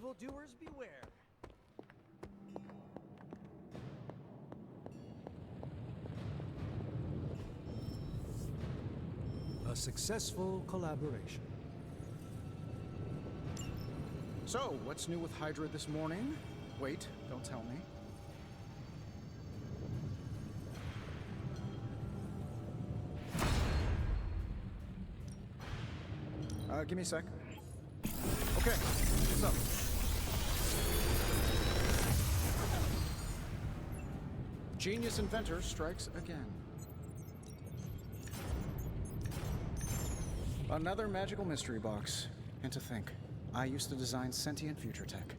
Evildoers beware. A successful collaboration. So, what's new with Hydra this morning? Wait, don't tell me. Give me a sec. Okay, what's up? Genius inventor strikes again. Another magical mystery box. And to think, I used to design sentient future tech.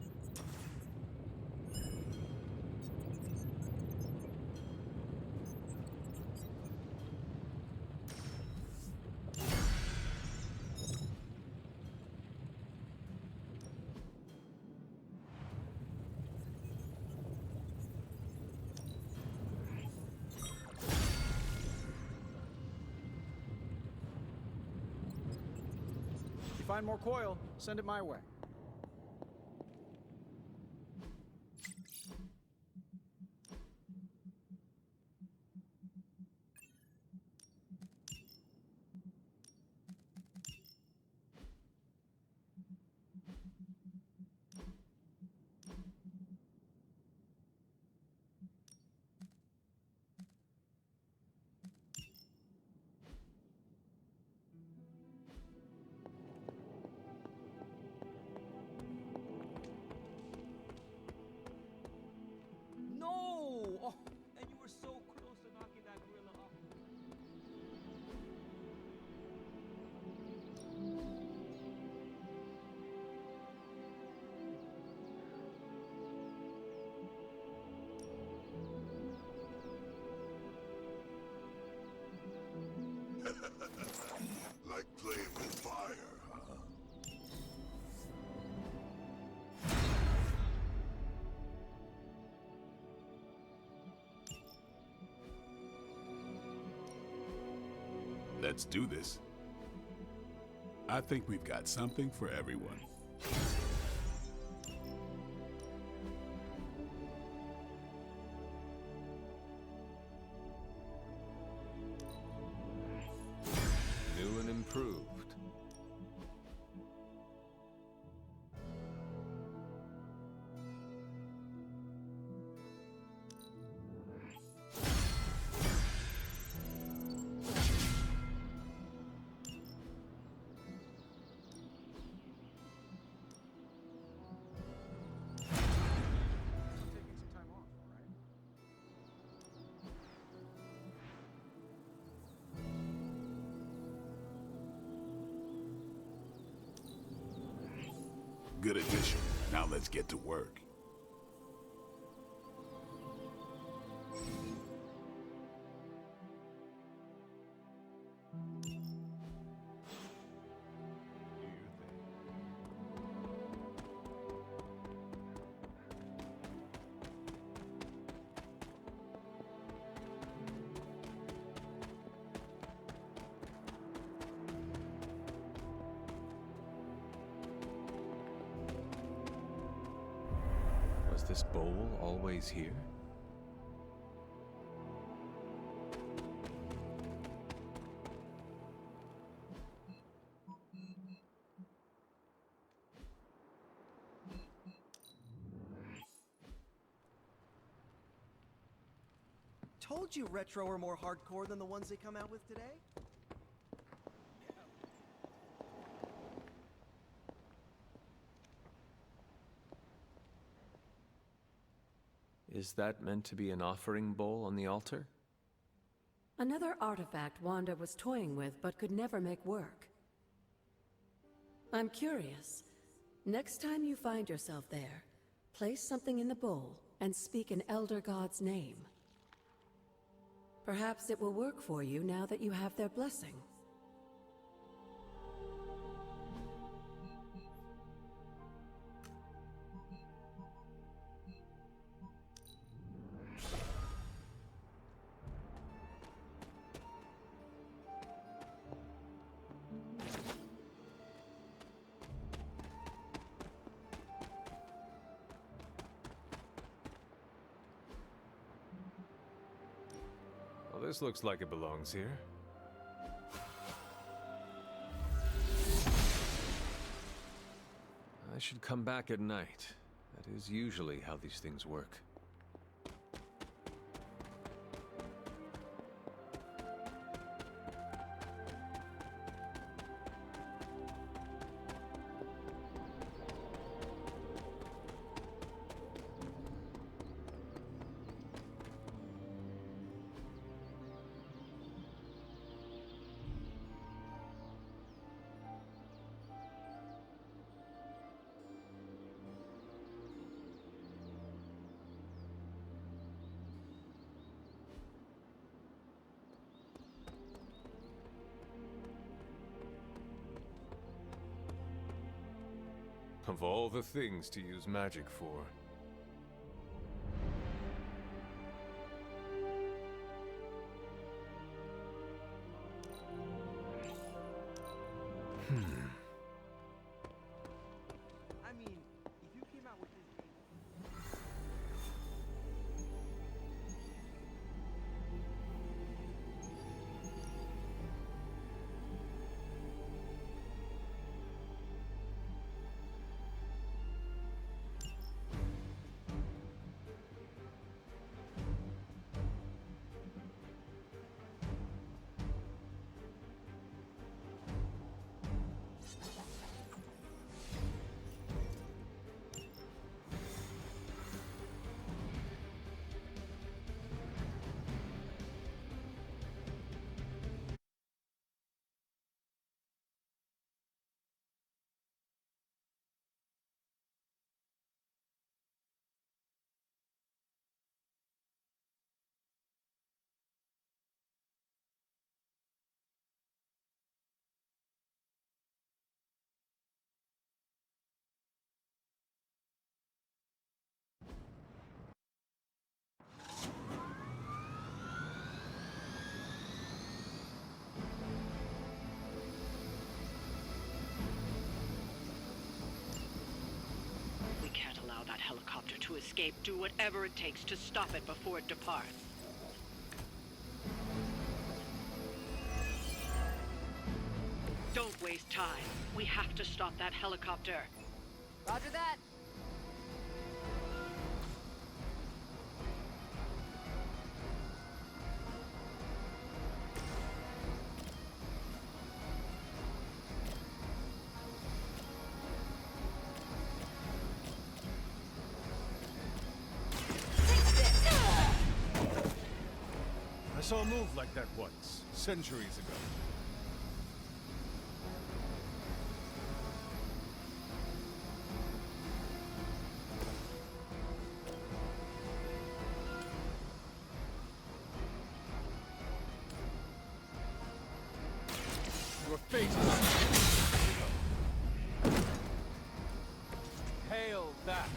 Find more coil, send it my way. No! Oh, and you were so close to knocking that gorilla off. Like playing with fire, huh? Let's do this. I think we've got something for everyone. New and improved. Taking some time off, all right? Good addition. Now let's get to work. Was this bowl always here? Told you Retro are more hardcore than the ones they come out with today. Is that meant to be an offering bowl on the altar? Another artifact Wanda was toying with but could never make work. I'm curious. Next time you find yourself there, place something in the bowl and speak an Elder God's name. Perhaps it will work for you now that you have their blessing. this looks like it belongs here. I should come back at night. That is usually how these things work. Of all the things to use magic for. I mean, if you came out with this game. We can't allow that helicopter to escape. Do whatever it takes to stop it before it departs. Don't waste time. We have to stop that helicopter. Roger that. I saw a move like that once, centuries ago. Your fate is... Hail that!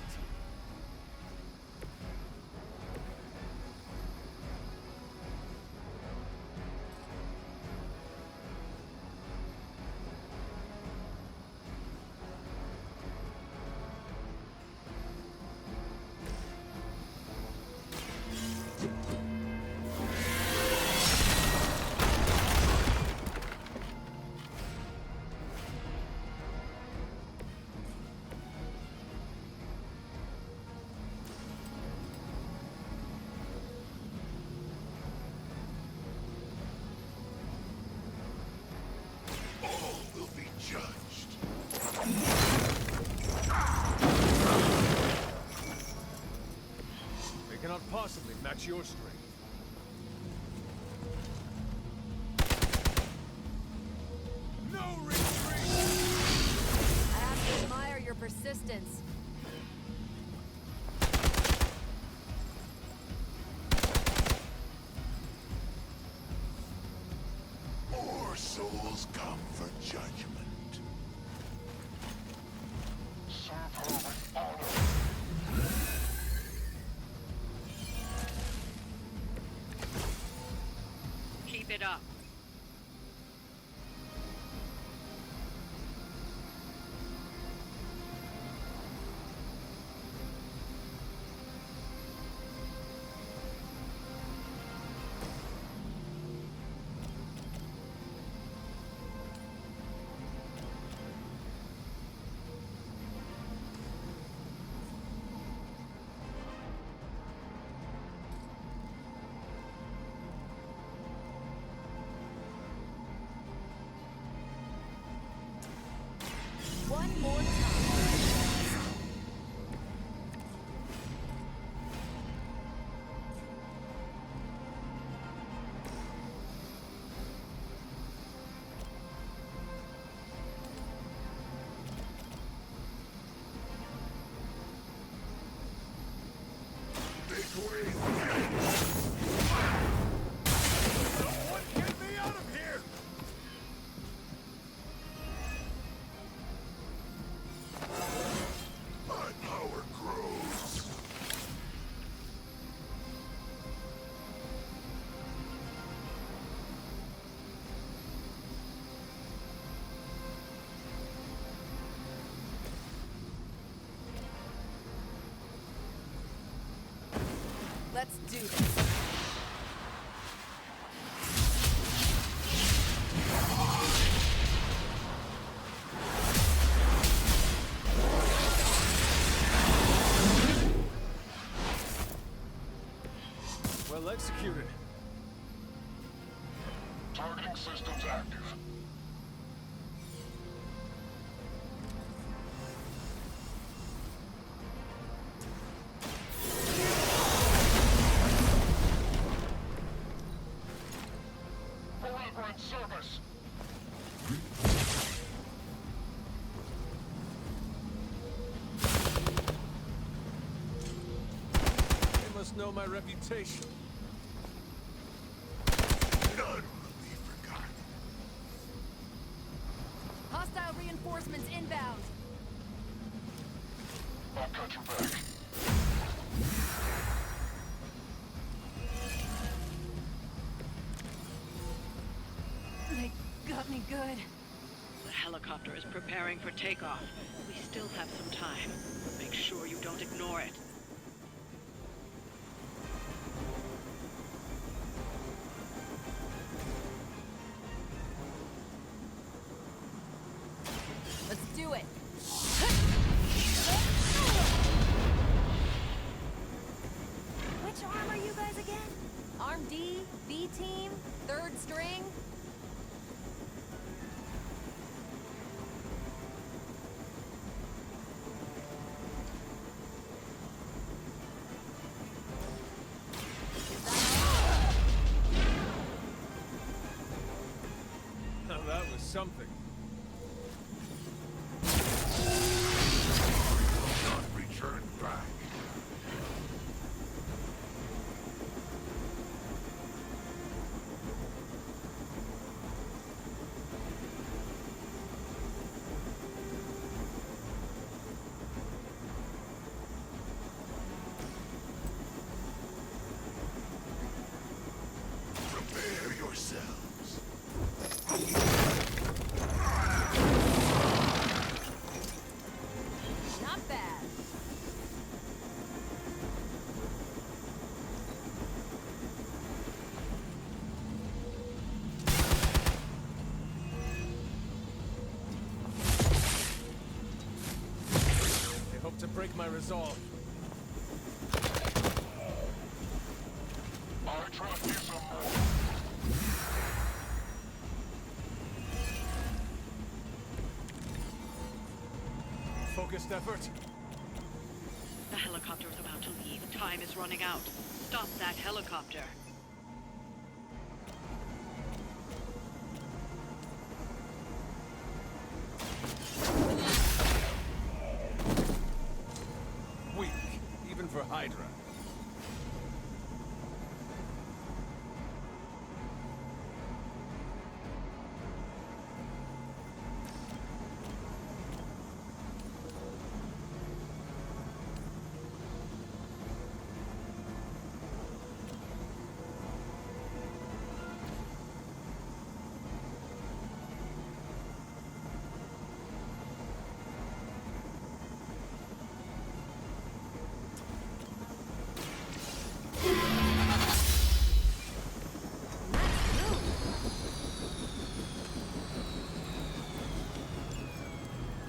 All will be judged. They cannot possibly match your strength. No retreat! I have to admire your persistence. More souls come for judgment. Keep it up. Twin! Someone get me out of here! My power grows! Let's do this. Well executed. Targeting systems active. Forever in service. They must know my reputation. None will be forgotten. Hostile reinforcements inbound. I'll cut your back. They got me good. The helicopter is preparing for takeoff. We still have some time. Make sure you don't ignore it. Let's do it. Which arm are you guys again? Arm D, B team, third string. Now that was something. Not return back. Prepare yourselves. Not bad. They hope to break my resolve. I trust you some more. Focused effort. The helicopter is about to leave. Time is running out. Stop that helicopter. Weak, even for Hydra.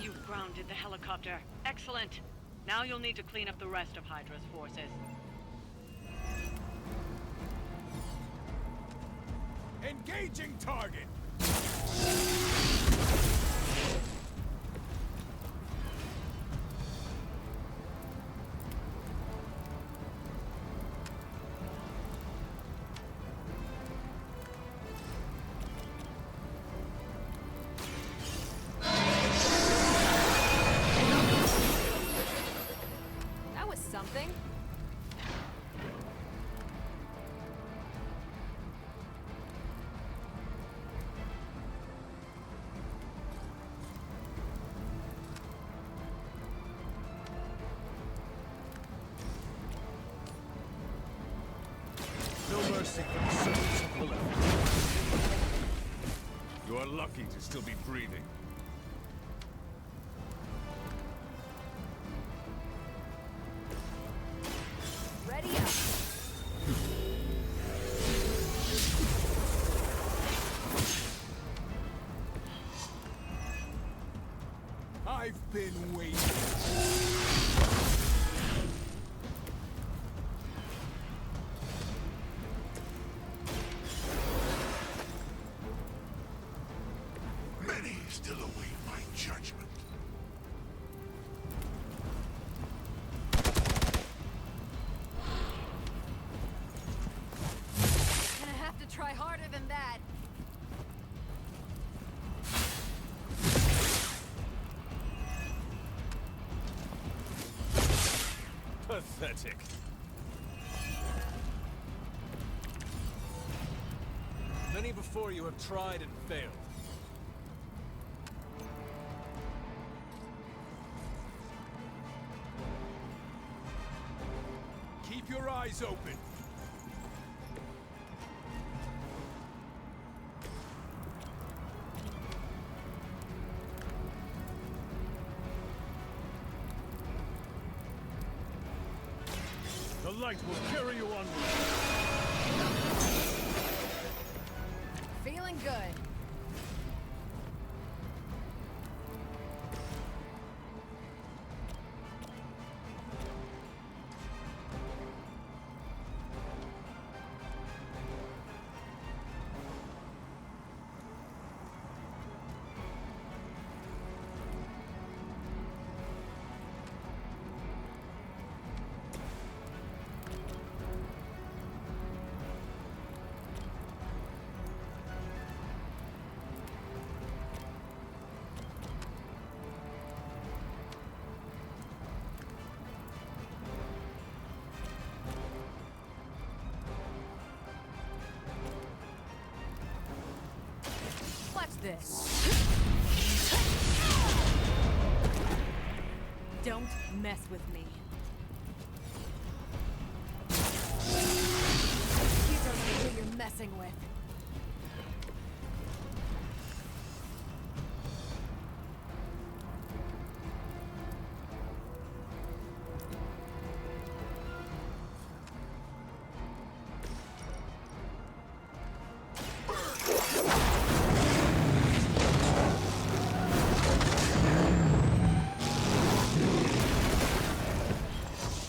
You've grounded the helicopter. Excellent. Now you'll need to clean up the rest of Hydra's forces. Engaging target! That was something. mercy for the servants of Lilith. You are lucky to still be breathing. Ready up. I've been waiting. Many still await my judgment. Gonna have to try harder than that. Pathetic. Many before you have tried and failed. Keep your eyes open. The light will carry you onward. Feeling good. Watch this. Don't mess with me. You don't know who you're messing with.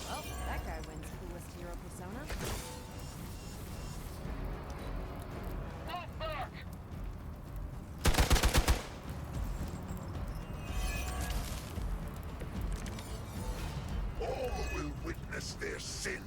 Well, that guy wins coolest hero persona. All will witness their sins.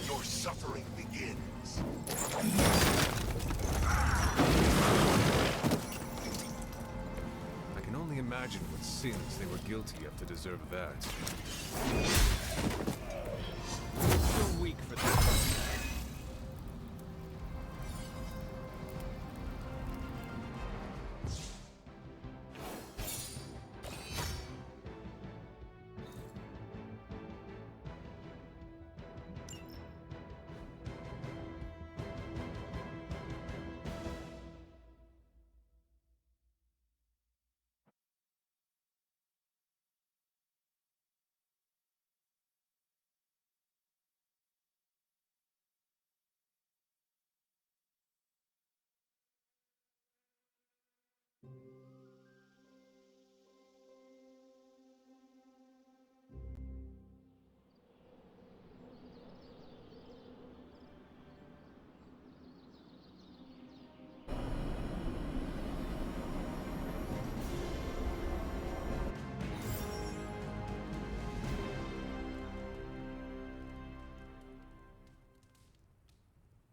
Your suffering begins. I can only imagine what sins they were guilty of to deserve that. You're weak for this.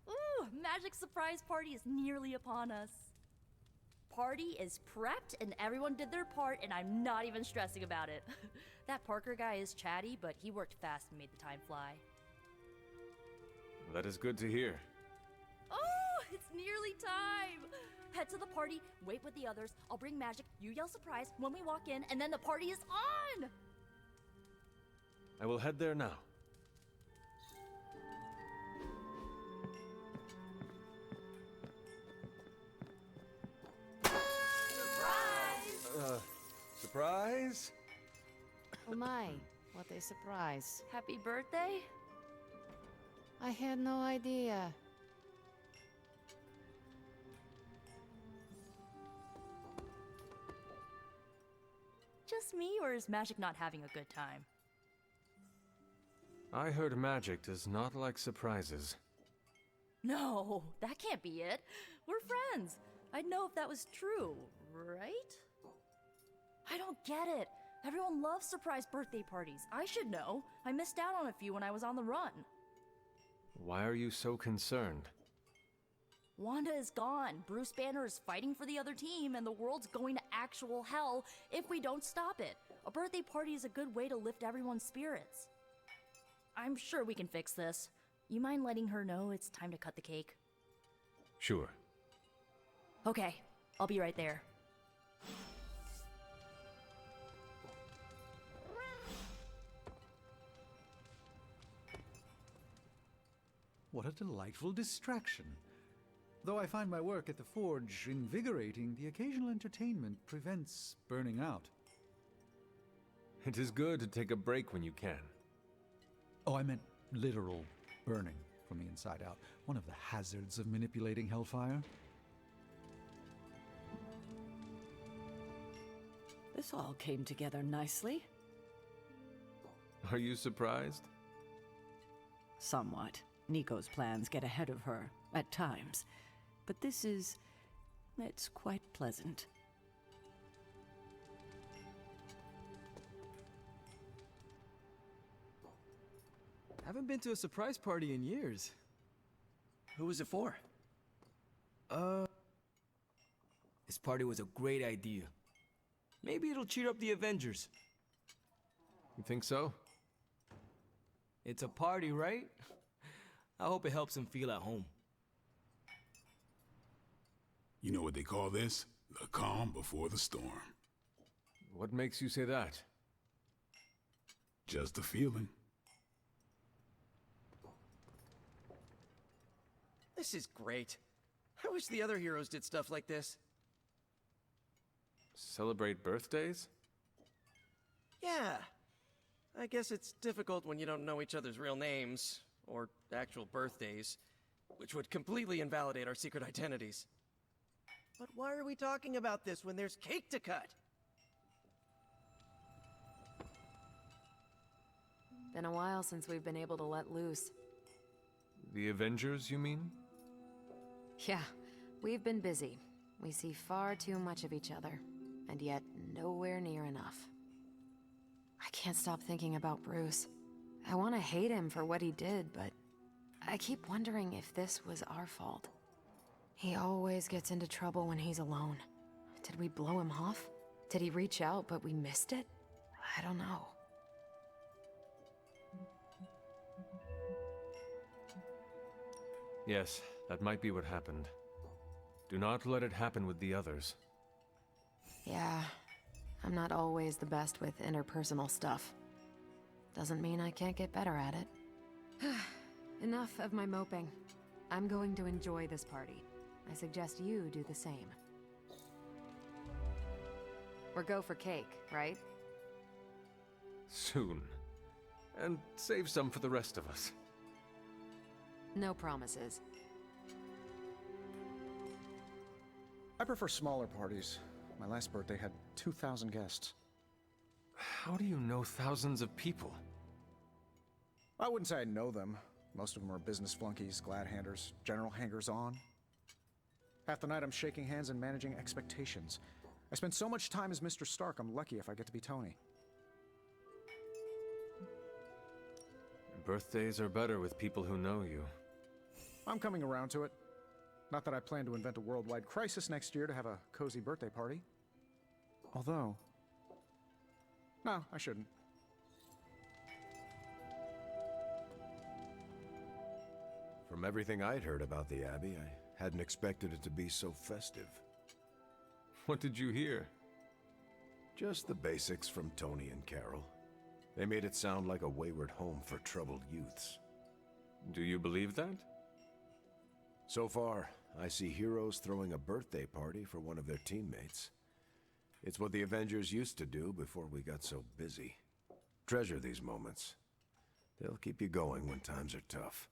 Ooh, magic surprise party is nearly upon us. party is prepped and everyone did their part, and I'm not even stressing about it. That Parker guy is chatty, but he worked fast and made the time fly. That is good to hear. Oh, it's nearly time! Head to the party, wait with the others, I'll bring magic, you yell surprise when we walk in, and then the party is on! I will head there now. Surprise? Oh my, what a surprise. Happy birthday? I had no idea. Just me, or is Magic not having a good time? I heard magic does not like surprises. No, that can't be it. We're friends. I'd know if that was true, right? I don't get it. Everyone loves surprise birthday parties. I should know. I missed out on a few when I was on the run. Why are you so concerned? Wanda is gone. Bruce Banner is fighting for the other team, and the world's going to actual hell if we don't stop it. A birthday party is a good way to lift everyone's spirits. I'm sure we can fix this. You mind letting her know it's time to cut the cake? Sure. Okay, I'll be right there. What a delightful distraction. Though I find my work at the forge invigorating, the occasional entertainment prevents burning out. It is good to take a break when you can. Oh, I meant literal burning from the inside out. One of the hazards of manipulating Hellfire. This all came together nicely. Are you surprised? Somewhat. Nico's plans get ahead of her, at times. But this is... it's quite pleasant. Haven't been to a surprise party in years. Who was it for? This party was a great idea. Maybe it'll cheer up the Avengers. You think so? It's a party, right? I hope it helps them feel at home. You know what they call this? The calm before the storm. What makes you say that? Just a feeling. This is great. I wish the other heroes did stuff like this. Celebrate birthdays? Yeah. I guess it's difficult when you don't know each other's real names, or actual birthdays, which would completely invalidate our secret identities. But why are we talking about this when there's cake to cut? Been a while since we've been able to let loose. The Avengers, you mean? Yeah, we've been busy. We see far too much of each other, and yet nowhere near enough. I can't stop thinking about Bruce. I want to hate him for what he did, but I keep wondering if this was our fault. He always gets into trouble when he's alone. Did we blow him off? Did he reach out but we missed it? I don't know. Yes, that might be what happened. Do not let it happen with the others. Yeah, I'm not always the best with interpersonal stuff. Doesn't mean I can't get better at it. Enough of my moping. I'm going to enjoy this party. I suggest you do the same. Or go for cake, right? Soon. And save some for the rest of us. No promises. I prefer smaller parties. My last birthday had 2,000 guests. How do you know thousands of people? I wouldn't say I know them. Most of them are business flunkies, glad-handers, general hangers-on. Half the night I'm shaking hands and managing expectations. I spend so much time as Mr. Stark, I'm lucky if I get to be Tony. Birthdays are better with people who know you. I'm coming around to it. Not that I plan to invent a worldwide crisis next year to have a cozy birthday party. Although... No, I shouldn't. From everything I'd heard about the Abbey, I hadn't expected it to be so festive. What did you hear? Just the basics from Tony and Carol. They made it sound like a wayward home for troubled youths. Do you believe that? So far, I see heroes throwing a birthday party for one of their teammates. It's what the Avengers used to do before we got so busy. Treasure these moments. They'll keep you going when times are tough.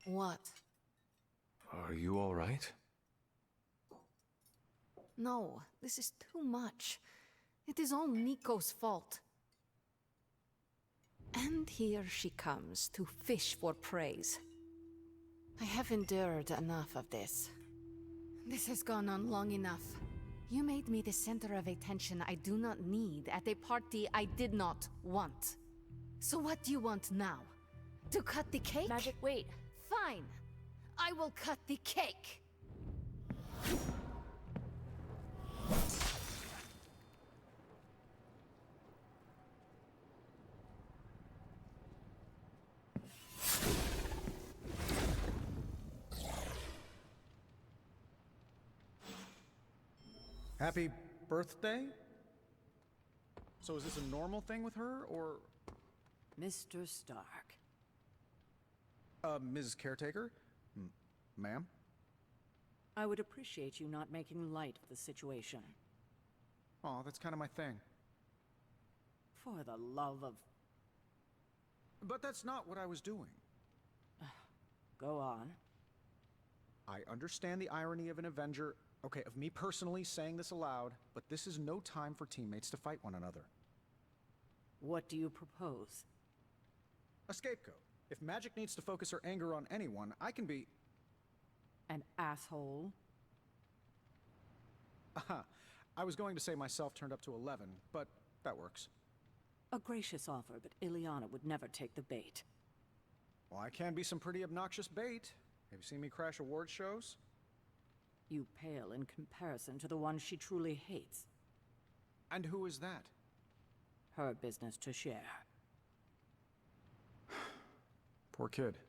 What? Are you all right? No, this is too much. It is all Nico's fault. And here she comes to fish for praise. I have endured enough of this. This has gone on long enough. You made me the center of attention I do not need at a party I did not want. So what do you want now? To cut the cake? Magic, wait. Fine. I will cut the cake. Happy birthday? So is this a normal thing with her, or... Mr. Stark. Ms. Caretaker? Ma'am? I would appreciate you not making light of the situation. Aw, that's kind of my thing. For the love of... But that's not what I was doing. Go on. I understand the irony of an Avenger, okay, of me personally saying this aloud, but this is no time for teammates to fight one another. What do you propose? A scapegoat. If Magic needs to focus her anger on anyone, I can be... An asshole? Aha. I was going to say myself turned up to 11, but that works. A gracious offer, but Ileana would never take the bait. Well, I can be some pretty obnoxious bait. Have you seen me crash award shows? You pale in comparison to the one she truly hates. And who is that? Her business to share. Poor kid.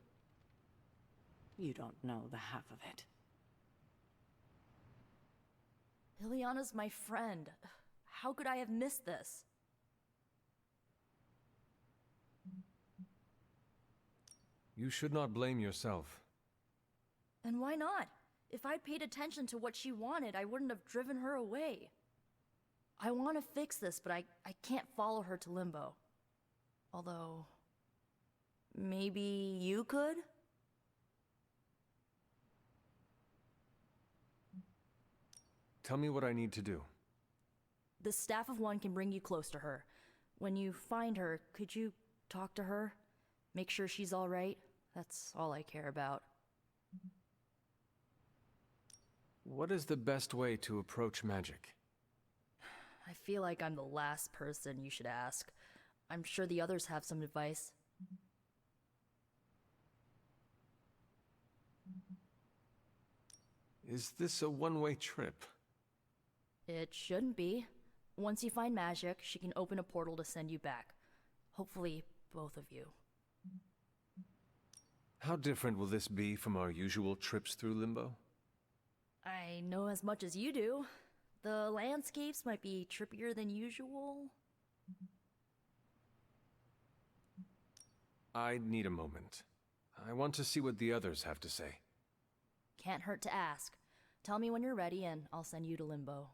You don't know the half of it. Ileana's my friend. How could I have missed this? You should not blame yourself. And why not? If I'd paid attention to what she wanted, I wouldn't have driven her away. I want to fix this, but I can't follow her to Limbo. Although... maybe you could? Tell me what I need to do. The Staff of One can bring you close to her. When you find her, could you talk to her? Make sure she's all right? That's all I care about. What is the best way to approach magic? I feel like I'm the last person you should ask. I'm sure the others have some advice. Is this a one-way trip? It shouldn't be. Once you find magic, she can open a portal to send you back. Hopefully, both of you. How different will this be from our usual trips through Limbo? I know as much as you do. The landscapes might be trippier than usual. I need a moment. I want to see what the others have to say. Can't hurt to ask. Tell me when you're ready and I'll send you to Limbo.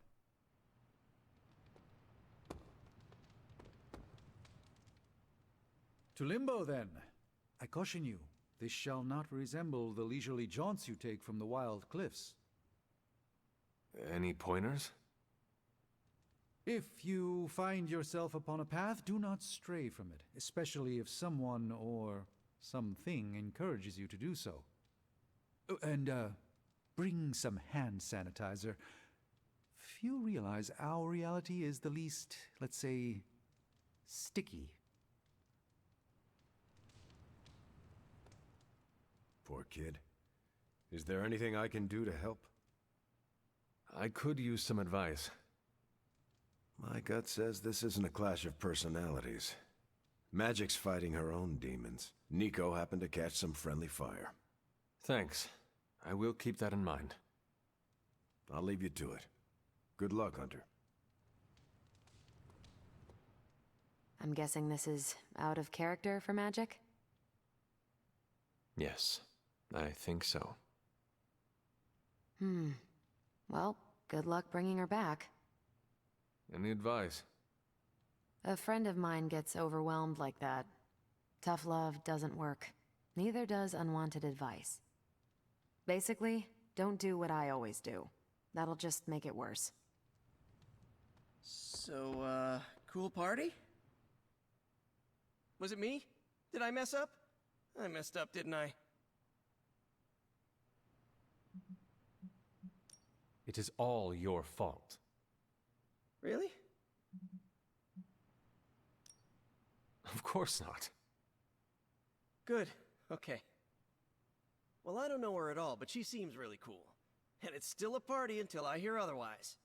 To Limbo, then. I caution you, this shall not resemble the leisurely jaunts you take from the wild cliffs. Any pointers? If you find yourself upon a path, do not stray from it, especially if someone or something encourages you to do so. Oh, and, bring some hand sanitizer. Few realize our reality is the least, let's say, sticky. Poor kid. Is there anything I can do to help? I could use some advice. My gut says this isn't a clash of personalities. Magic's fighting her own demons. Nico happened to catch some friendly fire. Thanks. I will keep that in mind. I'll leave you to it. Good luck, Hunter. I'm guessing this is out of character for Magic? Yes, I think so. Well, good luck bringing her back. Any advice? A friend of mine gets overwhelmed like that. Tough love doesn't work. Neither does unwanted advice. Basically, don't do what I always do. That'll just make it worse. So, cool party? Was it me? Did I mess up? I messed up, didn't I? It is all your fault. Really? Of course not. Good. Okay. Well, I don't know her at all, but she seems really cool. And it's still a party until I hear otherwise.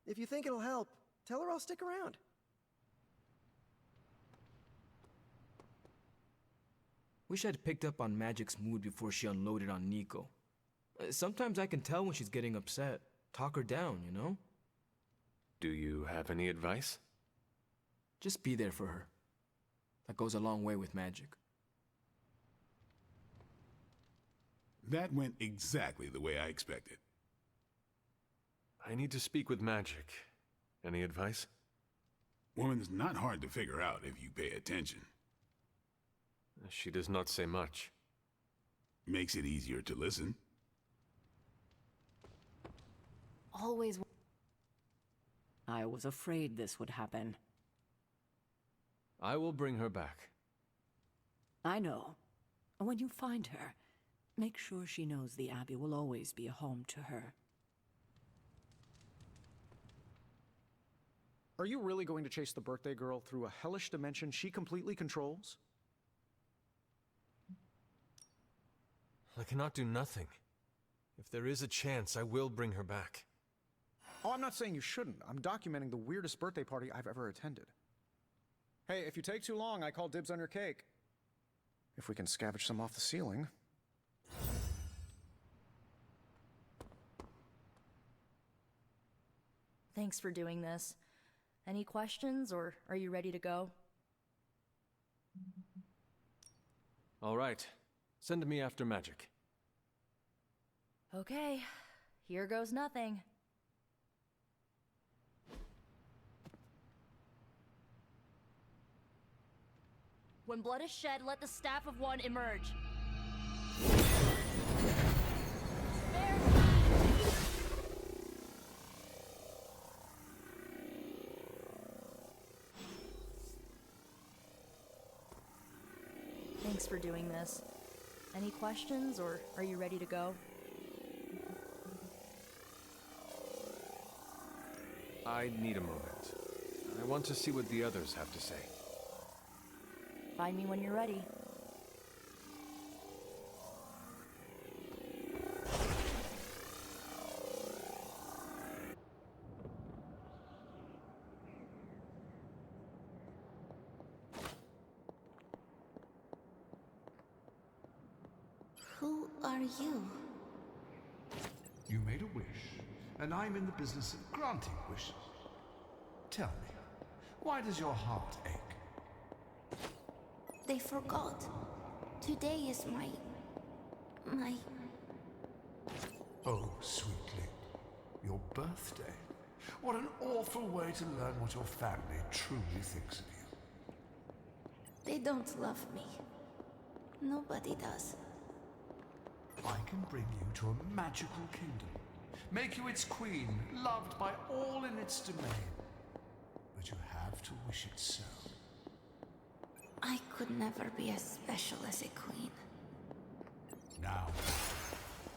If you think it'll help, tell her I'll stick around. Wish I'd picked up on Magic's mood before she unloaded on Nico. Sometimes I can tell when she's getting upset. Talk her down, you know? Do you have any advice? Just be there for her. That goes a long way with Magic. That went exactly the way I expected. I need to speak with Magic. Any advice? Woman's not hard to figure out if you pay attention. She does not say much. Makes it easier to listen. Always. I was afraid this would happen. I will bring her back. I know. When you find her, make sure she knows the Abbey will always be a home to her. Are you really going to chase the birthday girl through a hellish dimension she completely controls? I cannot do nothing. If there is a chance, I will bring her back. Oh, I'm not saying you shouldn't. I'm documenting the weirdest birthday party I've ever attended. Hey, if you take too long, I call dibs on your cake. If we can scavenge some off the ceiling. Thanks for doing this. Any questions, or are you ready to go? All right. Send me after Magic. Okay, here goes nothing. When blood is shed, let the Staff of One emerge. Thanks for doing this. Any questions, or are you ready to go? I need a moment. I want to see what the others have to say. Find me when you're ready. Who are you? You made a wish, and I'm in the business of granting wishes. Tell me, why does your heart ache? They forgot. Today is my... Oh, sweetly. Your birthday. What an awful way to learn what your family truly thinks of you. They don't love me. Nobody does. I can bring you to a magical kingdom. Make you its queen, loved by all in its domain. but you have to wish it so. I could never be as special as a queen. Now,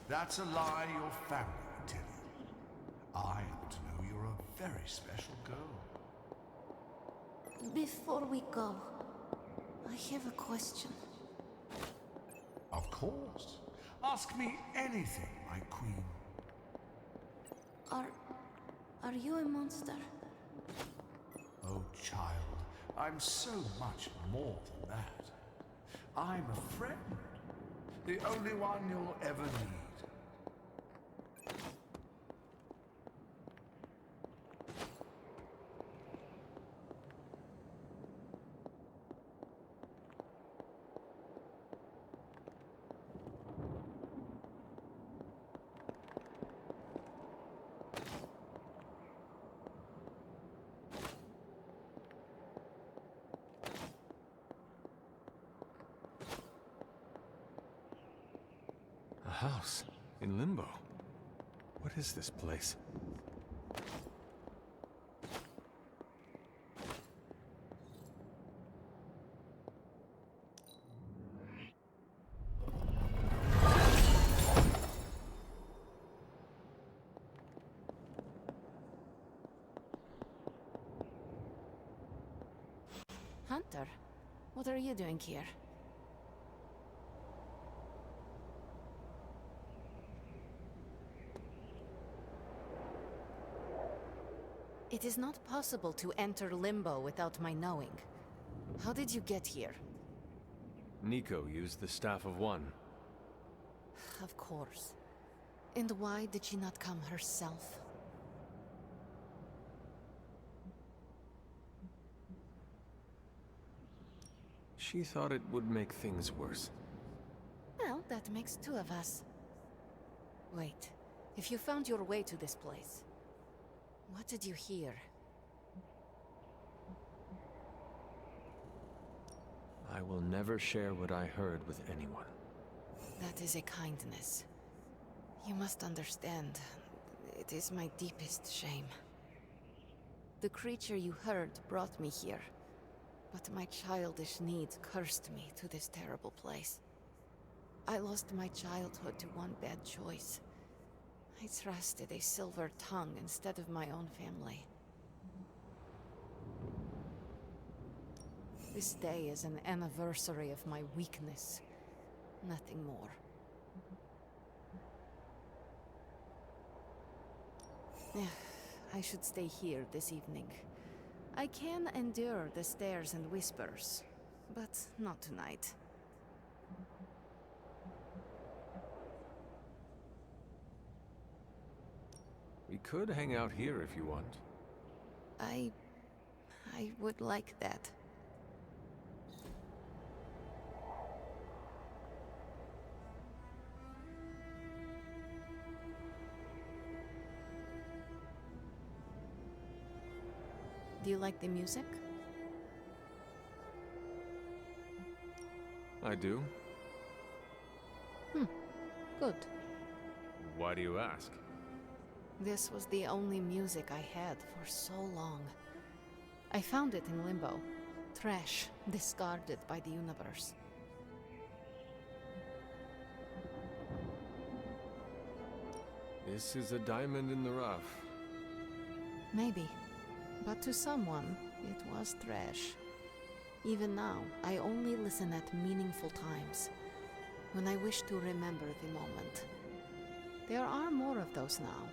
that's a lie your family would tell you. I happen to know you're a very special girl. Before we go, I have a question. Of course. Ask me anything, my queen. Are you a monster? Oh, child, I'm so much more than that. I'm a friend. The only one you'll ever need. A house in Limbo. What is this place? Hunter, what are you doing here? It is not possible to enter Limbo without my knowing. How did you get here? Nico used the Staff of One. Of course. And why did she not come herself? She thought it would make things worse. Well, that makes two of us. Wait, if you found your way to this place, what did you hear? I will never share what I heard with anyone. That is a kindness. You must understand, it is my deepest shame. The creature you heard brought me here, but my childish needs cursed me to this terrible place. I lost my childhood to one bad choice. I trusted a silver tongue instead of my own family. This day is an anniversary of my weakness. Nothing more. I should stay here this evening. I can endure the stares and whispers, but not tonight. We could hang out here if you want. I would like that. Do you like the music? I do. Good. Why do you ask? This was the only music I had for so long. I found it in Limbo. Trash, discarded by the universe. This is a diamond in the rough. Maybe. But to someone, it was trash. Even now, I only listen at meaningful times, when I wish to remember the moment. There are more of those now,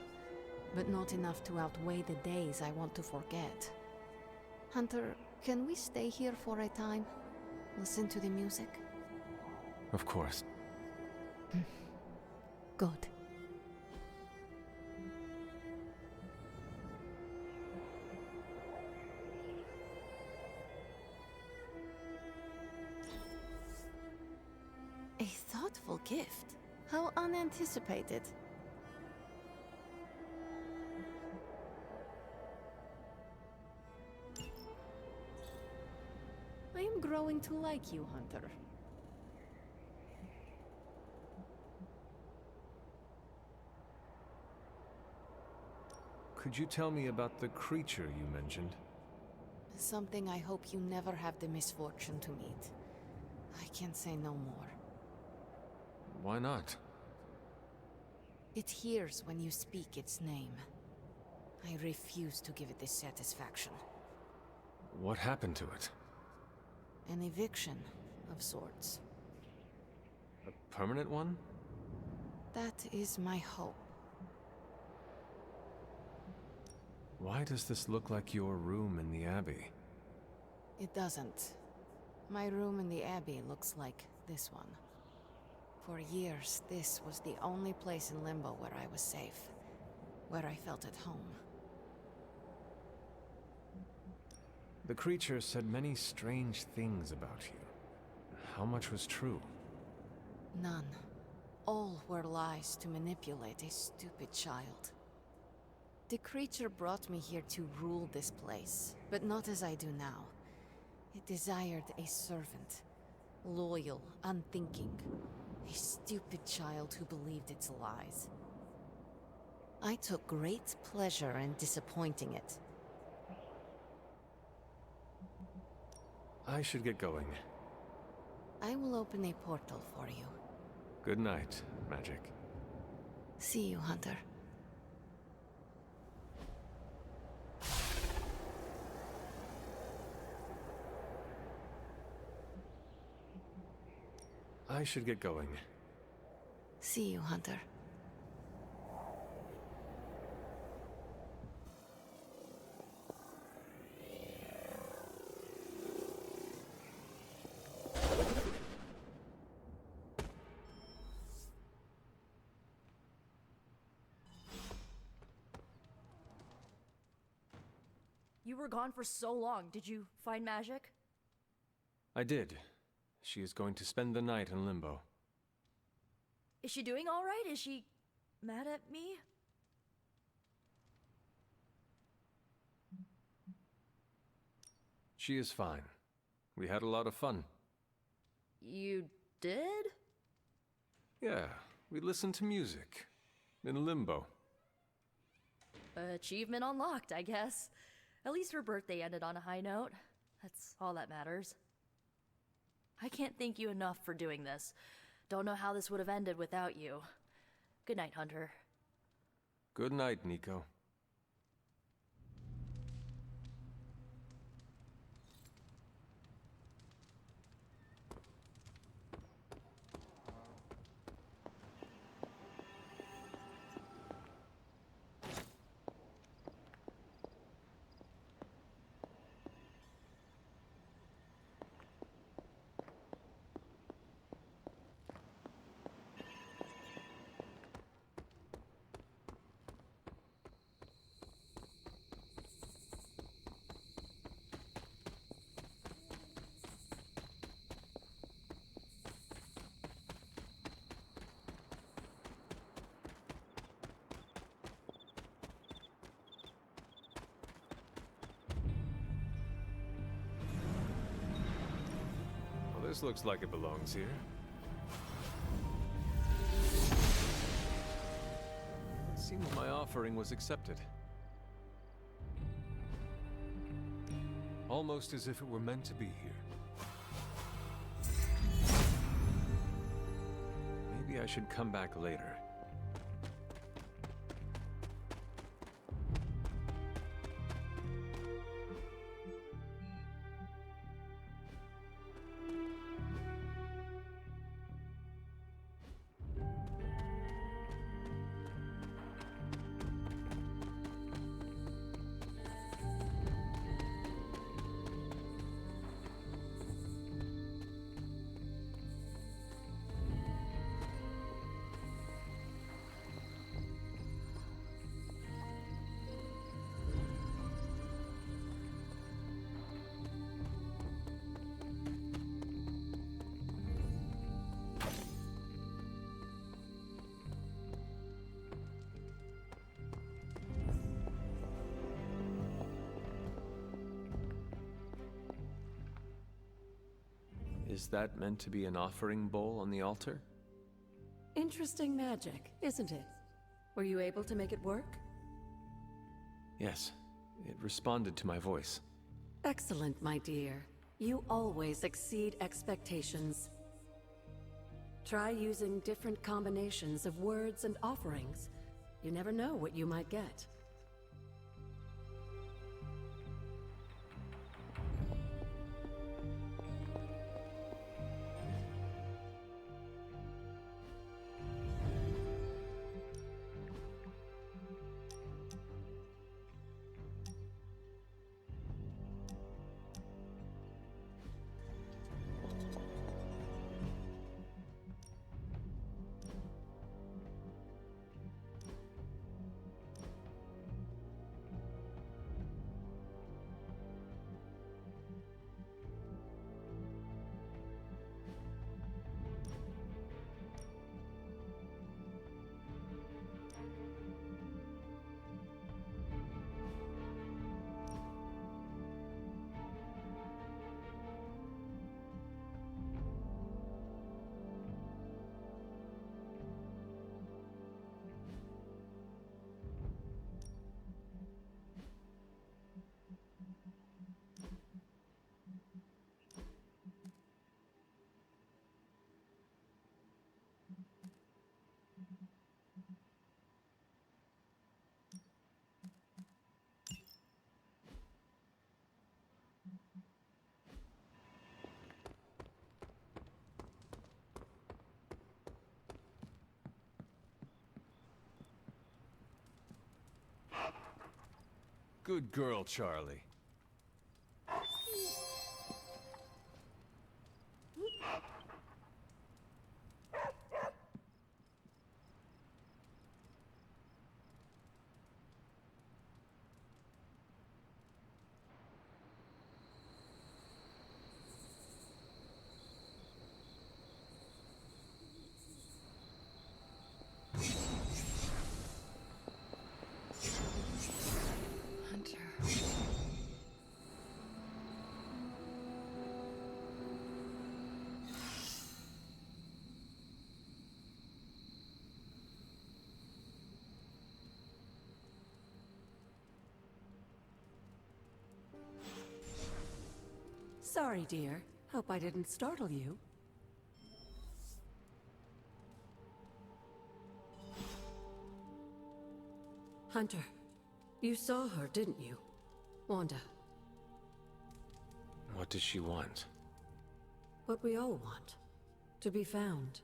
but not enough to outweigh the days I want to forget. Hunter, can we stay here for a time? Listen to the music? Of course. Good. A thoughtful gift. How unanticipated. I am growing to like you, Hunter. Could you tell me about the creature you mentioned? Something I hope you never have the misfortune to meet. I can't say no more. Why not? It hears when you speak its name. I refuse to give it this satisfaction. What happened to it? An eviction of sorts. A permanent one? That is my hope. Why does this look like your room in the Abbey? It doesn't. My room in the Abbey looks like this one. For years, this was the only place in Limbo where I was safe. Where I felt at home. The creature said many strange things about you. How much was true? None. All were lies to manipulate a stupid child. The creature brought me here to rule this place, but not as I do now. It desired a servant. Loyal, unthinking. A stupid child who believed its lies. I took great pleasure in disappointing it. I should get going. I will open a portal for you. Good night, Magic. See you, Hunter. I should get going. See you, Hunter. You were gone for so long. Did you find Magic? I did. She is going to spend the night in Limbo. Is she doing all right? Is she mad at me? She is fine. We had a lot of fun. You did? Yeah, we listened to music. In Limbo. Achievement unlocked, I guess. At least her birthday ended on a high note. That's all that matters. I can't thank you enough for doing this. Don't know how this would have ended without you. Good night, Hunter. Good night, Nico. This looks like it belongs here. It seemed my offering was accepted. Almost as if it were meant to be here. Maybe I should come back later. Is that meant to be an offering bowl on the altar? Interesting magic, isn't it? Were you able to make it work? Yes, it responded to my voice. Excellent, my dear. You always exceed expectations. Try using different combinations of words and offerings. You never know what you might get. Good girl, Charlie. Sorry, dear. Hope I didn't startle you. Hunter, you saw her, didn't you? Wanda. What does she want? What we all want. To be found.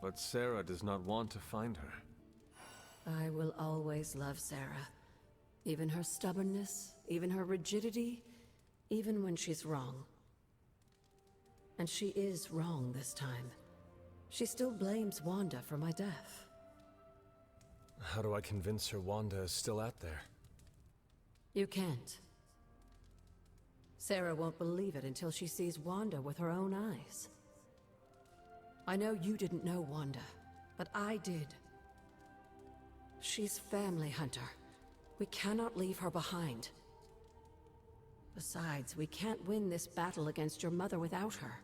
But Sarah does not want to find her. I will always love Sarah. Even her stubbornness, even her rigidity, even when she's wrong. And she is wrong this time. She still blames Wanda for my death. How do I convince her Wanda is still out there? You can't. Sarah won't believe it until she sees Wanda with her own eyes. I know you didn't know Wanda, but I did. She's family, Hunter. We cannot leave her behind. Besides, we can't win this battle against your mother without her.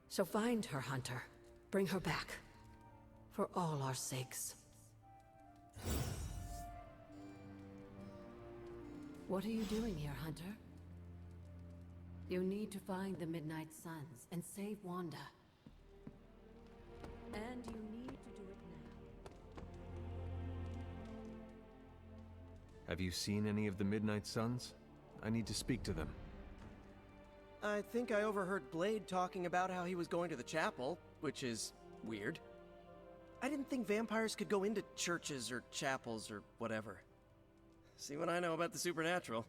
So find her, Hunter. Bring her back. For all our sakes. What are you doing here, Hunter? You need to find the Midnight Suns and save Wanda. And you need to do it now. Have you seen any of the Midnight Suns? I need to speak to them. I think I overheard Blade talking about how he was going to the chapel, which is weird. I didn't think vampires could go into churches or chapels or whatever. See what I know about the supernatural.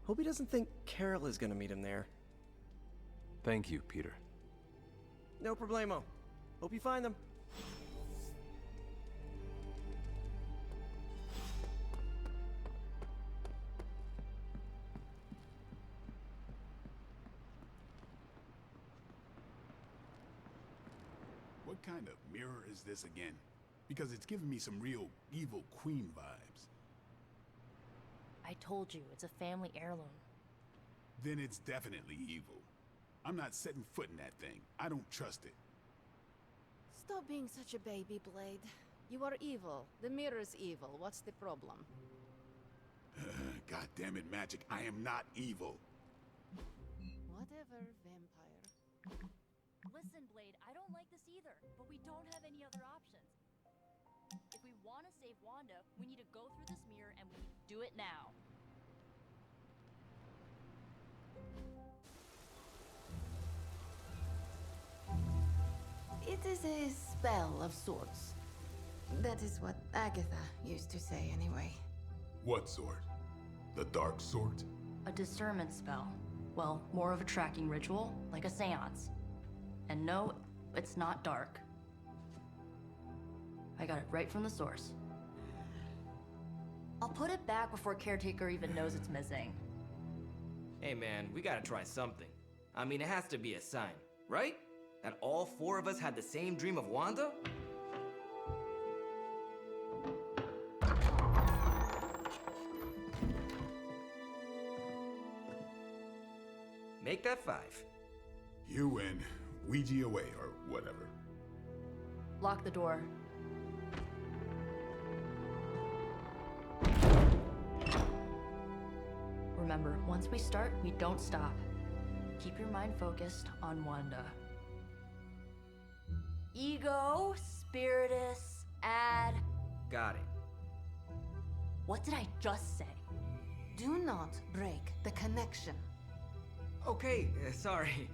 Hope he doesn't think Carol is gonna meet him there. Thank you, Peter. No problemo. Hope you find them. What kind of mirror is this again? Because it's giving me some real evil queen vibes. I told you, it's a family heirloom. Then it's definitely evil. I'm not setting foot in that thing. I don't trust it. Stop being such a baby, Blade. You are evil. The mirror's evil. What's the problem? God damn it, Magic. I am not evil. Whatever, vampire. Listen, Blade, I don't like this either, but we don't have any other options. If we want to save Wanda, we need to go through this mirror and we need to do it now. It is a spell of sorts. That is what Agatha used to say, anyway. What sort? The dark sort? A discernment spell. Well, more of a tracking ritual, like a seance. And no, it's not dark. I got it right from the source. I'll put it back before Caretaker even knows it's missing. Hey man, we gotta try something. I mean, it has to be a sign, right? That all four of us had the same dream of Wanda? Make that 5. You win. Ouija away, or whatever. Lock the door. Remember, once we start, we don't stop. Keep your mind focused on Wanda. Ego, Spiritus, add... Got it. What did I just say? Do not break the connection. Okay, sorry.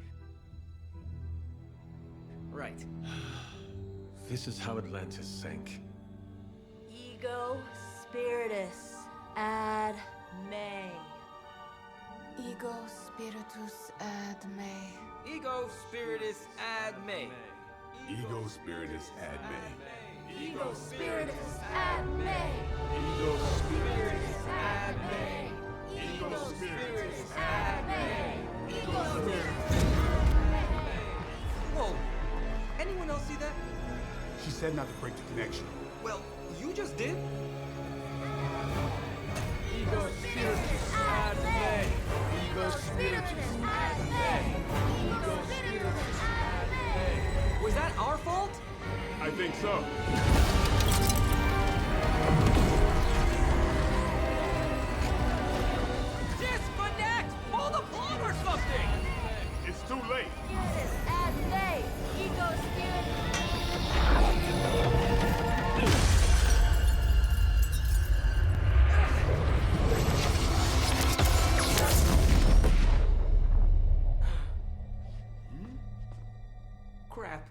Right. This is how Atlantis sank. Ego, Spiritus, add May. Ego spiritus ad me. Ego Spiritus ad me. Ego Spiritus ad me. Ego Spiritus ad me. Ego Spiritus ad me. Ego Spiritus ad me. Ego Spiritus. Whoa! Anyone else see that? She said not to break the connection. Well, you just did. Ego Spiritus ad me. Ego Spiritus ad me. Ego Spiritus ad me. Was that our fault? I think so. Disconnect! Pull the plug or something! It's too late. Spiritus ad me. Ego Spiritus. Crap.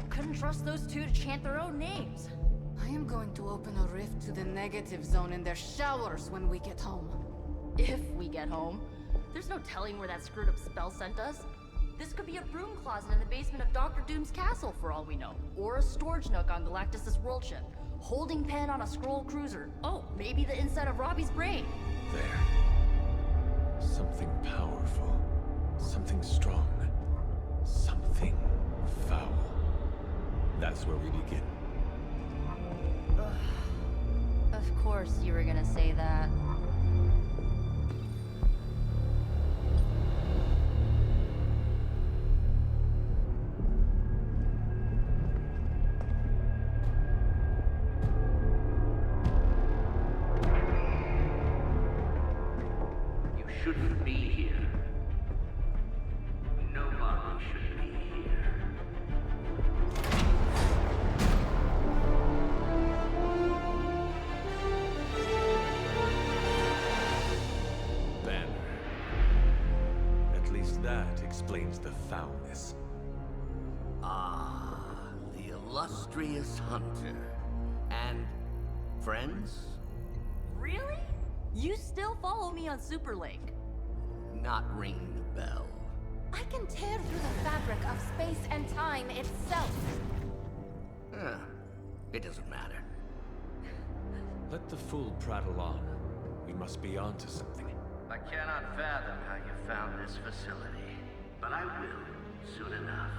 Couldn't trust those two to chant their own names. I am going to open a rift to the negative zone in their showers when we get home. If we get home. There's no telling where that screwed up spell sent us. This could be a broom closet in the basement of Dr. Doom's castle for all we know. Or a storage nook on Galactus' world ship. Holding pen on a scroll cruiser. Oh, maybe the inside of Robbie's brain. There. Something powerful. Something strong. Something foul. That's where we begin. Of course you were gonna say that. You shouldn't be here. Nobody should be here. Banner. At least that explains the foulness. Ah, the illustrious hunter. And friends? Really? You still follow me on Superlink? not ring the bell. I can tear through the fabric of space and time itself. Huh. It doesn't matter. Let the fool prattle on. We must be on to something. I cannot fathom how you found this facility, but I will soon enough.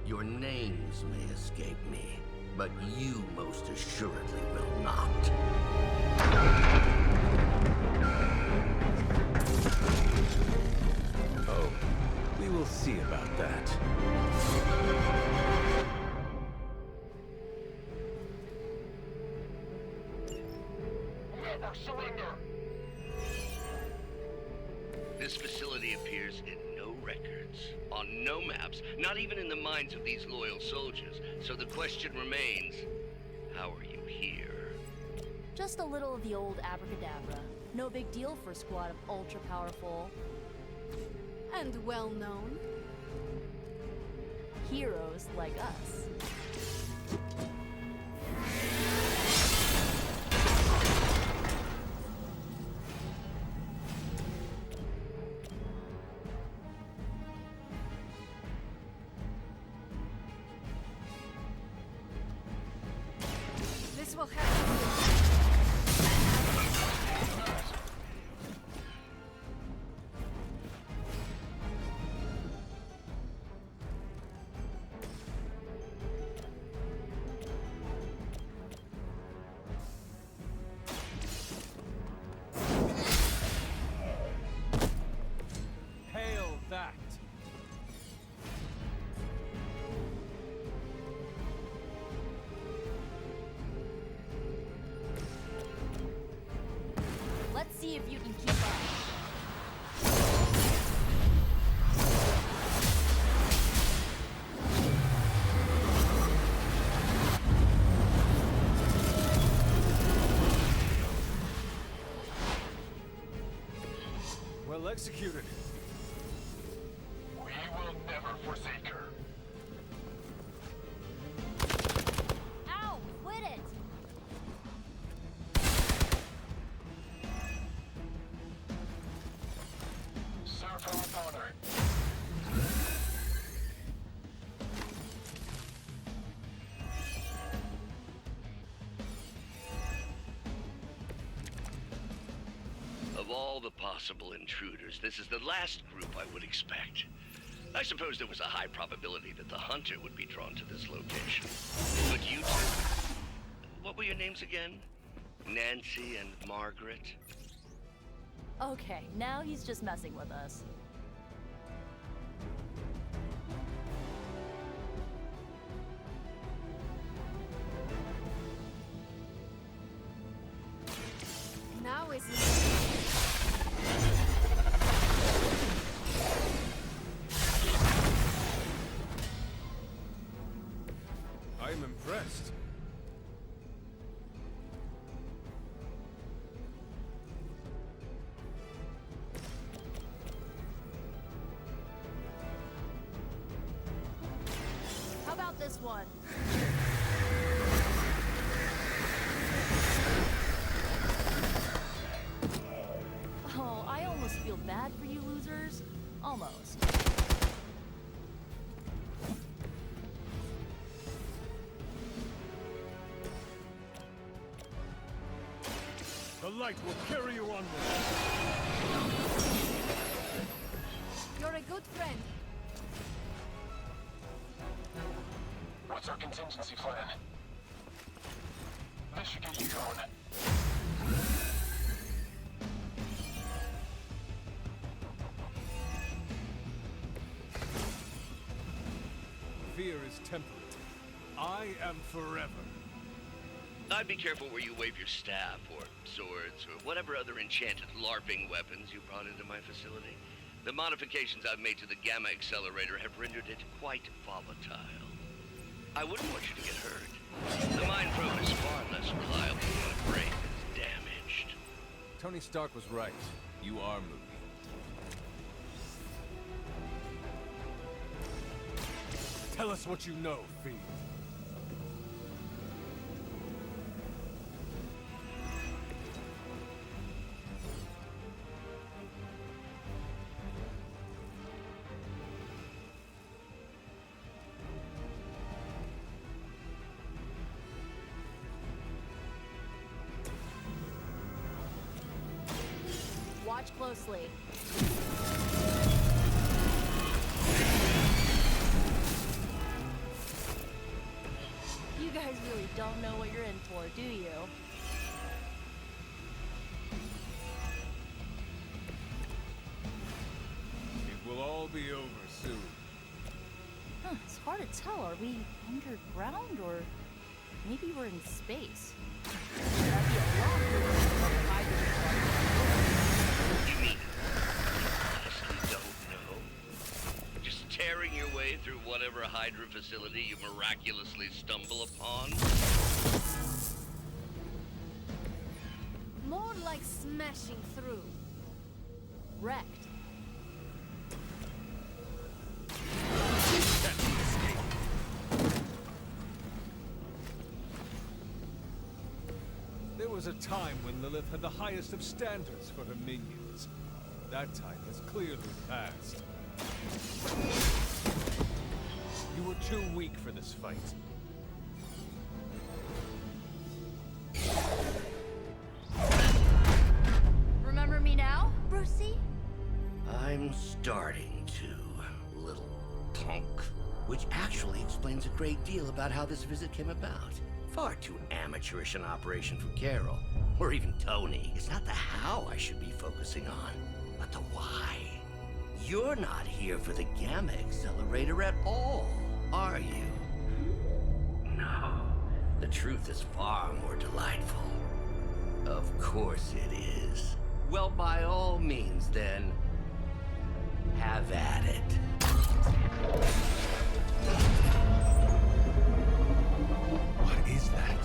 Your names may escape me, but you most assuredly will not. Oh, we will see about that. Never surrender! This facility appears in no records, on no maps, not even in the minds of these loyal soldiers. So the question remains, how are you here? Just a little of the old abracadabra. No big deal for a squad of ultra-powerful... And well-known. heroes like us. This will have to be... Hail that! Let's see if you can keep up. Well executed. We will never forsake her. Ow! Quit it! Serve her with honor. Of all the possible intruders, this is the last group I would expect. I suppose there was a high probability that the hunter would be drawn to this location. But you two, what were your names again? Nancy and Margaret? Okay, now he's just messing with us. Now is... I'm impressed. How about this one? Oh, I almost feel bad for you losers. Almost. The light will carry you onward. You're a good friend. What's our contingency plan? This should get you going. Fear is temperate. I am forever. I'd be careful where you wave your staff, or swords, or whatever other enchanted LARPing weapons you brought into my facility. The modifications I've made to the Gamma Accelerator have rendered it quite volatile. I wouldn't want you to get hurt. The Mind Probe is far less reliable when a brain is damaged. Tony Stark was right. You are moving. Tell us what you know, Fiend. Watch closely. You guys really don't know what you're in for, do you? It will all be over soon. Huh, it's hard to tell. Are we underground or maybe we're in space? That'd be a lot cooler than You mean you honestly don't know? Just tearing your way through whatever Hydra facility you miraculously stumble upon? More like smashing through. wrecked. There was a time when Lilith had the highest of standards for her minions. That time has clearly passed. You were too weak for this fight. Remember me now, Brucey? I'm starting to, little punk. Which actually explains a great deal about how this visit came about. Far too amateurish an operation for Carol, or even Tony. It's not the how I should be focusing on, but the why. You're not here for the Gamma Accelerator at all, are you? No. The truth is far more delightful. Of course it is. Well, by all means, then, have at it. What is that?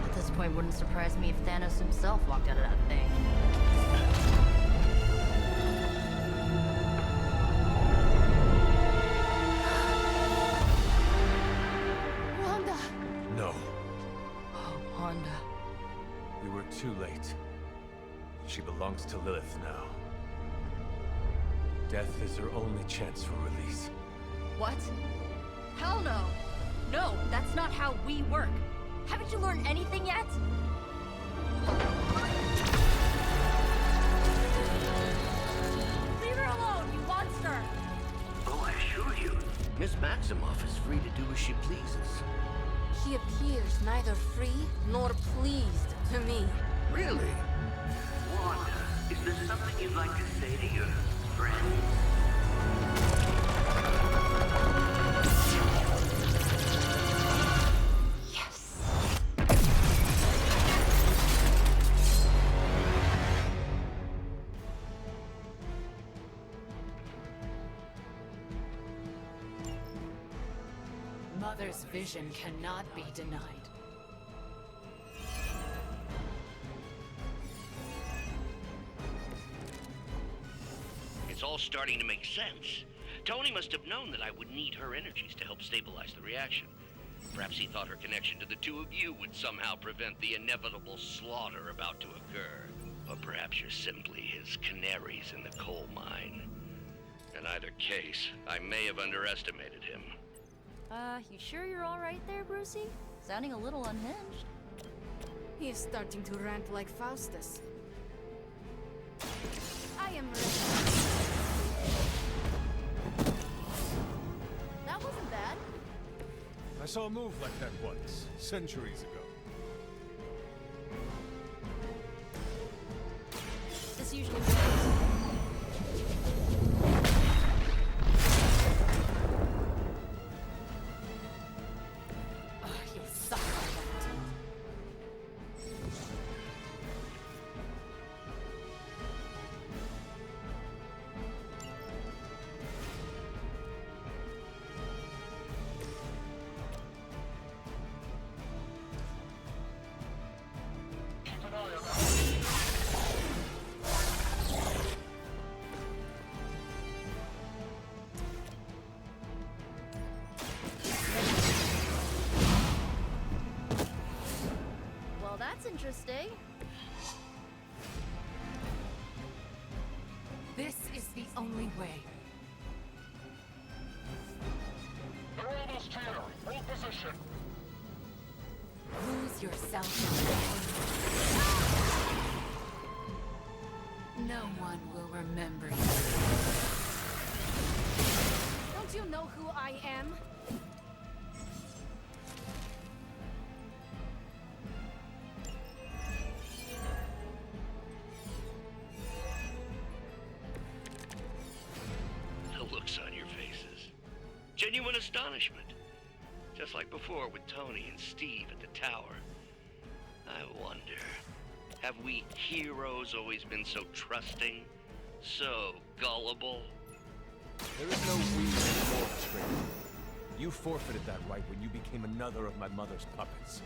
At this point, wouldn't surprise me if Thanos himself walked out of that thing. Wanda! No. Oh, Wanda. We were too late. She belongs to Lilith now. Death is her only chance for release. What? Hell no! No, that's not how we work. Haven't you learned anything yet? Leave her alone, you monster! Oh, I assure you, Miss Maximoff is free to do as she pleases. She appears neither free nor pleased to me. Really? Wanda, is there something you'd like to say to your friends? Yes. Mother's vision cannot be denied. It's all starting to make sense. Tony must have known that I would need her energies to help stabilize the reaction. Perhaps he thought her connection to the two of you would somehow prevent the inevitable slaughter about to occur. Or perhaps you're simply his canaries in the coal mine. In either case, I may have underestimated him. You sure you're alright there, Brucey? Sounding a little unhinged. He is starting to rant like Faustus. I am ready. That wasn't bad. I saw a move like that once, centuries ago. This usually works. You suck for that. Well, that's interesting. This is the only way. They're almost here. Hold position. Lose yourself in Someone will remember you. Don't you know who I am? The looks on your faces. Genuine astonishment. Just like before with Tony and Steve at the tower. I wonder, have we heroes always been so trusting? So gullible? There is no we anymore, traitor. You forfeited that right when you became another of my mother's puppets.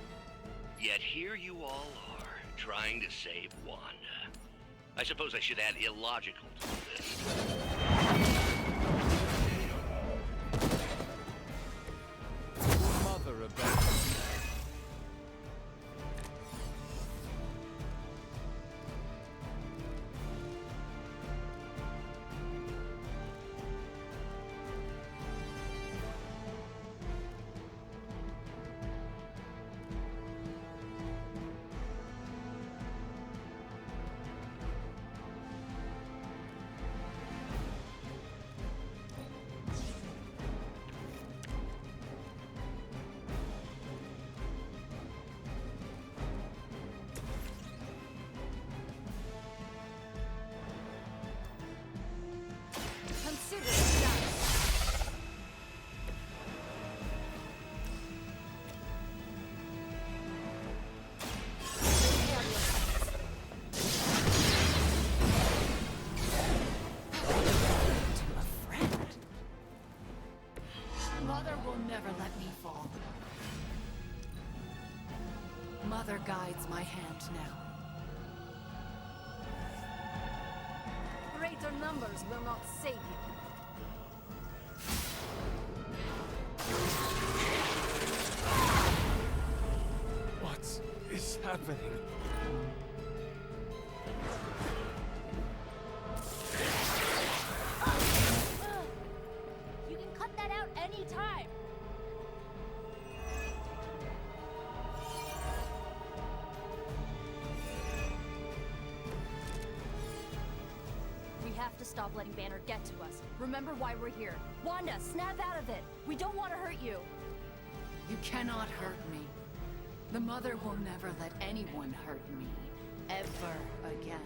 Yet here you all are, trying to save Wanda. I suppose I should add illogical to the list. Mother abandoned me. Consider it done. Mother will never let me fall. Mother guides my hand now. Greater numbers will not save you. What is happening? You can cut that out anytime. We have to stop letting Banner get to us. Remember why we're here. Wanda, snap out of it. We don't want to hurt you. You cannot hurt me. The Mother will never let anyone hurt me. Ever again.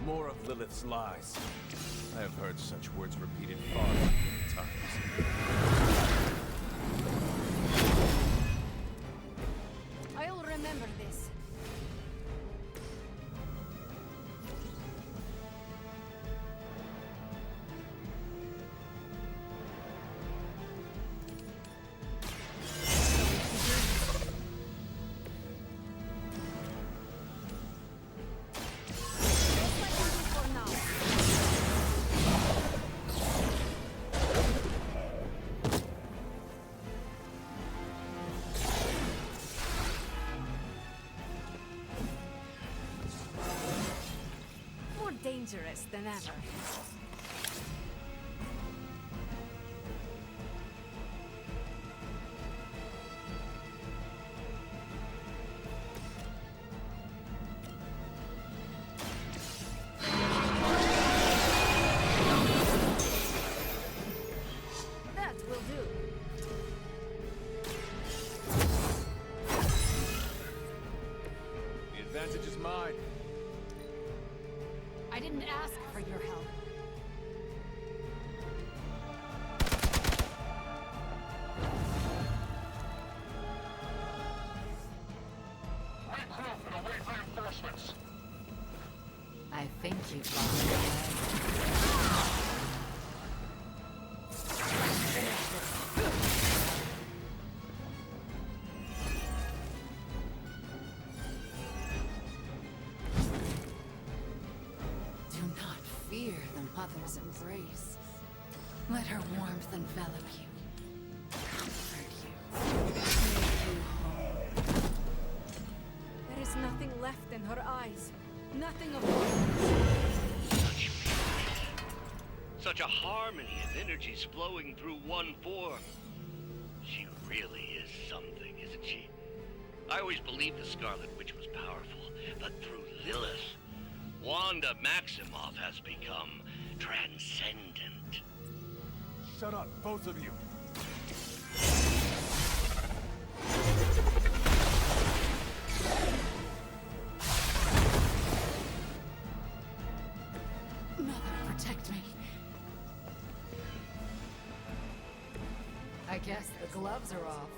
More of Lilith's lies. I have heard such words repeated far too many times. I'll remember this. More dangerous than ever. That will do. The advantage is mine. I didn't ask for your help. Regroup and await reinforcements. I think you've lost your way. Do not fear the Mother's embrace. Let her warmth envelop you, comfort you, make you whole. There is nothing left in her eyes. Nothing of her. Such a harmony of energies flowing through one form. She really is something, isn't she? I always believed the Scarlet Witch was powerful, but through Lilith, Wanda Maximoff has become transcendent. Shut up, both of you. Mother, protect me. I guess the gloves are off.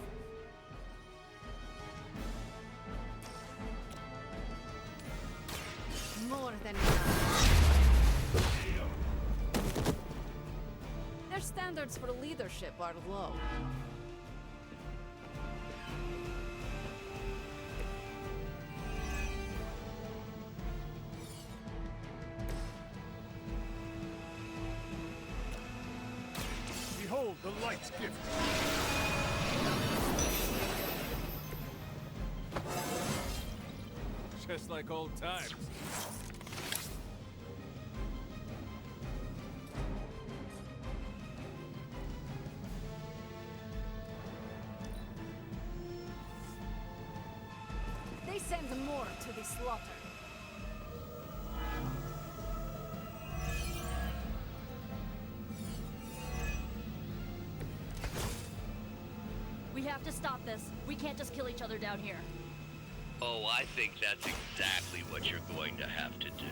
More than enough. Their standards for leadership are low. Behold the light's gift. Just like old times. They send more to the slaughter. We have to stop this. We can't just kill each other down here. Oh, I think that's exactly what you're going to have to do.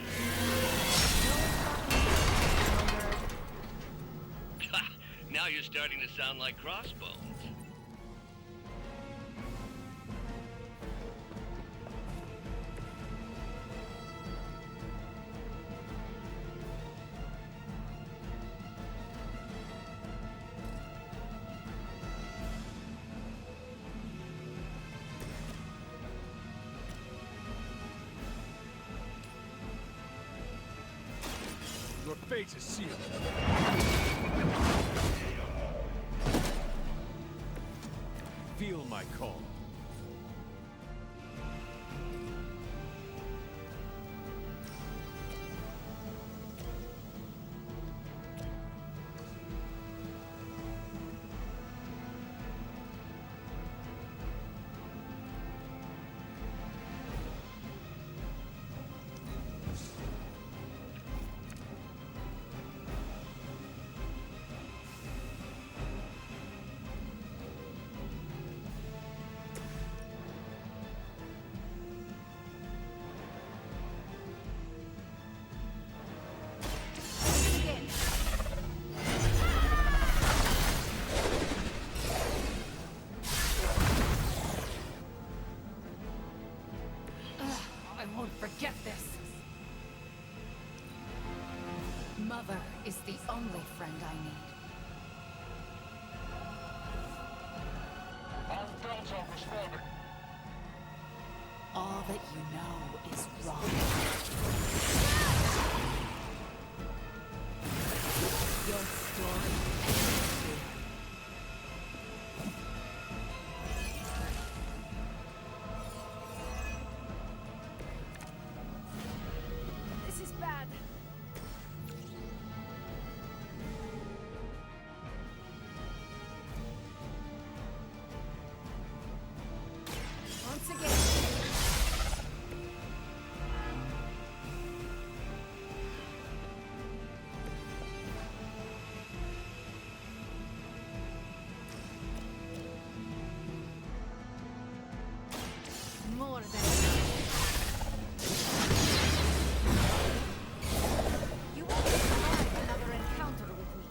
Ha! Now you're starting to sound like Crossbones. Your fate is sealed. Feel my call. Forget this. Mother is the only friend I need. Our Delta responding. All that you know is wrong. Your story ends here. This is bad. Once again. More than enough. You won't survive another encounter with me.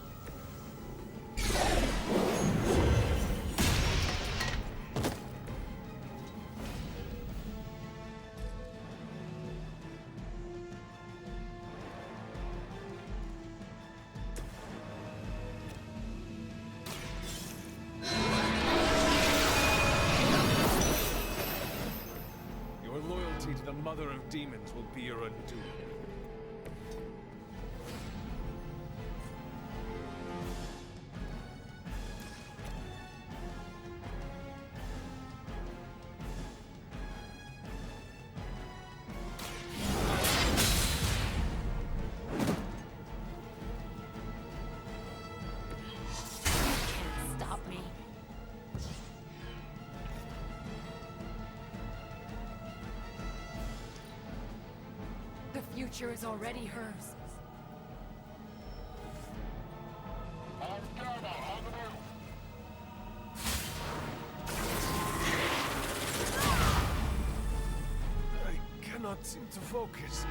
Your loyalty to the Mother of Demons will be your undoing. Can't stop me. The future future is already hers. On Gamma, on the move! I cannot seem to focus.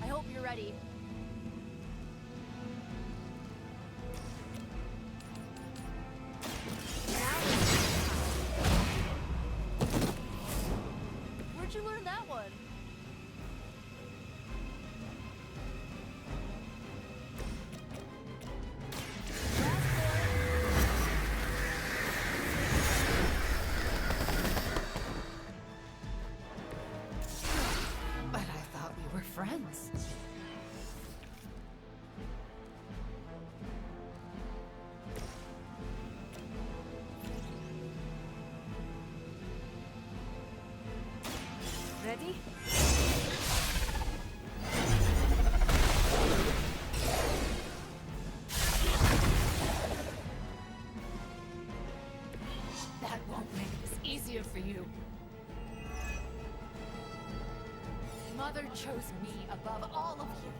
I hope you're ready. Where'd you learn that one? But I thought we were friends. Ready? That won't make this easier for you. Mother chose me above all of you.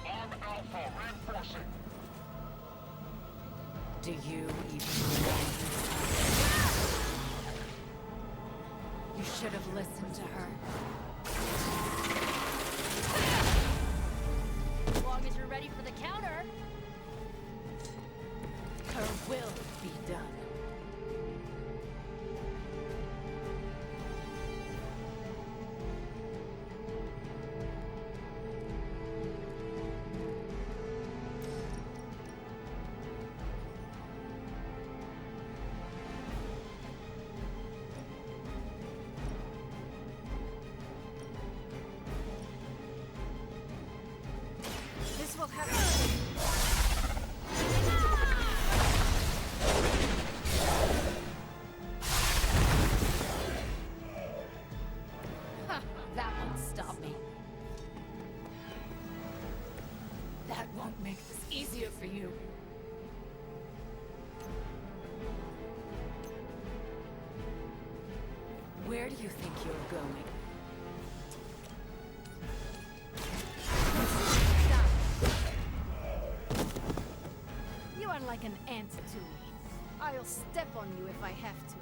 On Alpha, reinforcing! Do you even know? You should have listened to her. As long as you're ready for the counter. Her will be done. This will happen. Ha! That won't stop me. That won't make this easier for you. Where do you think you're going? You are like an ant to me. I'll step on you if I have to.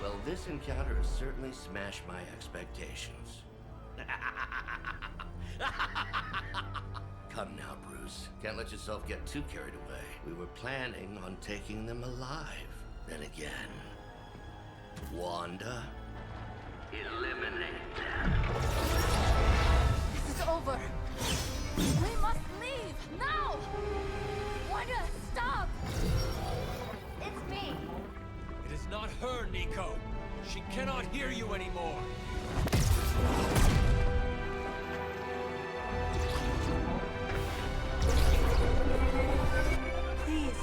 Well, this encounter has certainly smashed my expectations. Come now, Bruce. Can't let yourself get too carried away. We were planning on taking them alive. Then again, Wanda, eliminate them. This is over. We must leave now. Wanda, stop! It's me. It is not her, Nico. She cannot hear you anymore. Please.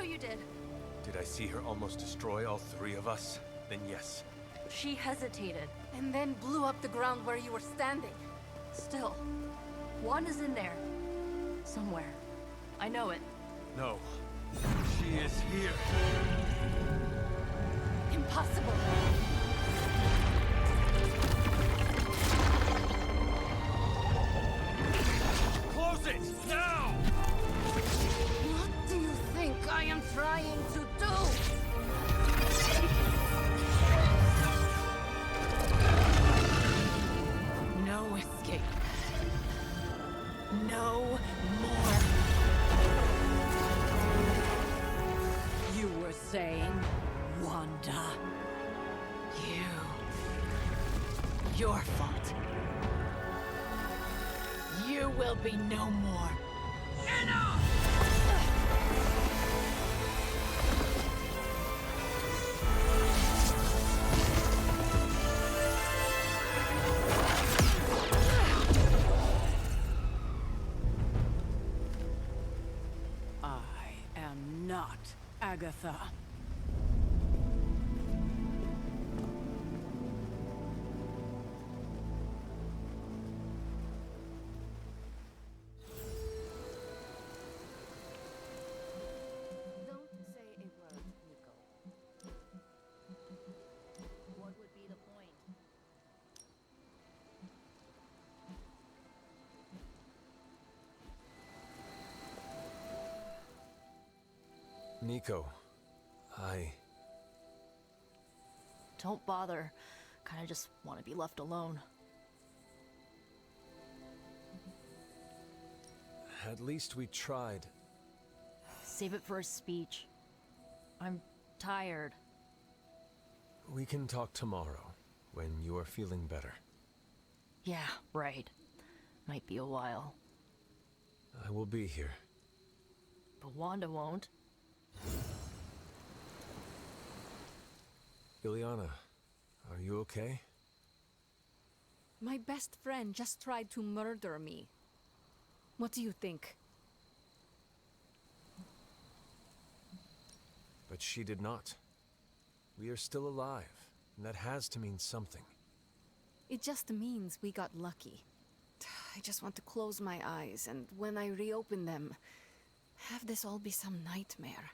You did. Did I see her almost destroy all three of us? Then yes. She hesitated. And then blew up the ground where you were standing. Still, Wanda's in there. Somewhere. I know it. No. She is here. Impossible. saying, Wanda? Your fault. You will be no more. I am not Agatha. Don't say a word, Nico. What would be the point? Nico, Don't bother. Kinda just want to be left alone. At least we tried. Save it for a speech. I'm tired. We can talk tomorrow, when you are feeling better. Yeah, right. Might be a while. I will be here. But Wanda won't. Ileana, are you okay? My best friend just tried to murder me. What do you think? But she did not. We are still alive, and that has to mean something. It just means we got lucky. I just want to close my eyes, and when I reopen them, have this all be some nightmare.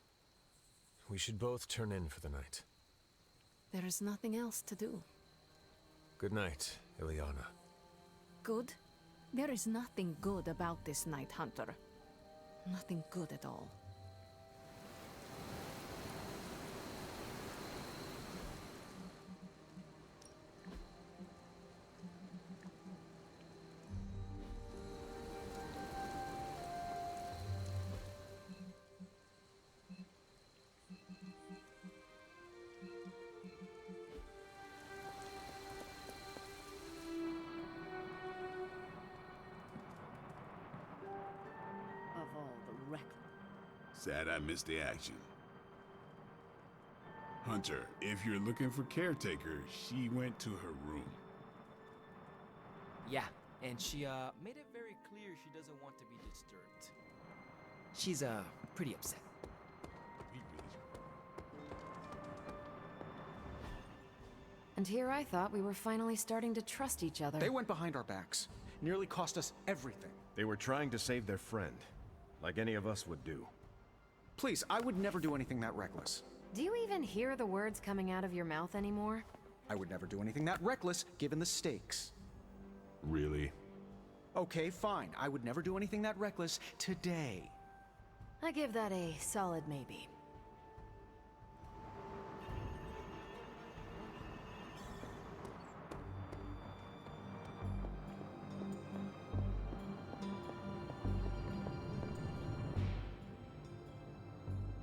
We should both turn in for the night. There is nothing else to do. Good night, Ileana. Good? There is nothing good about this Night Hunter. Nothing good at all. Of all the reckless. Sad I missed the action. Hunter, if you're looking for caretaker, she went to her room. Yeah, and she made it very clear she doesn't want to be disturbed. She's pretty upset. And here I thought we were finally starting to trust each other. They went behind our backs. Nearly cost us everything. They were trying to save their friend, like any of us would do. Please, I would never do anything that reckless. Do you even hear the words coming out of your mouth anymore? I would never do anything that reckless, given the stakes. Really? Okay, fine. I would never do anything that reckless today. I give that a solid maybe.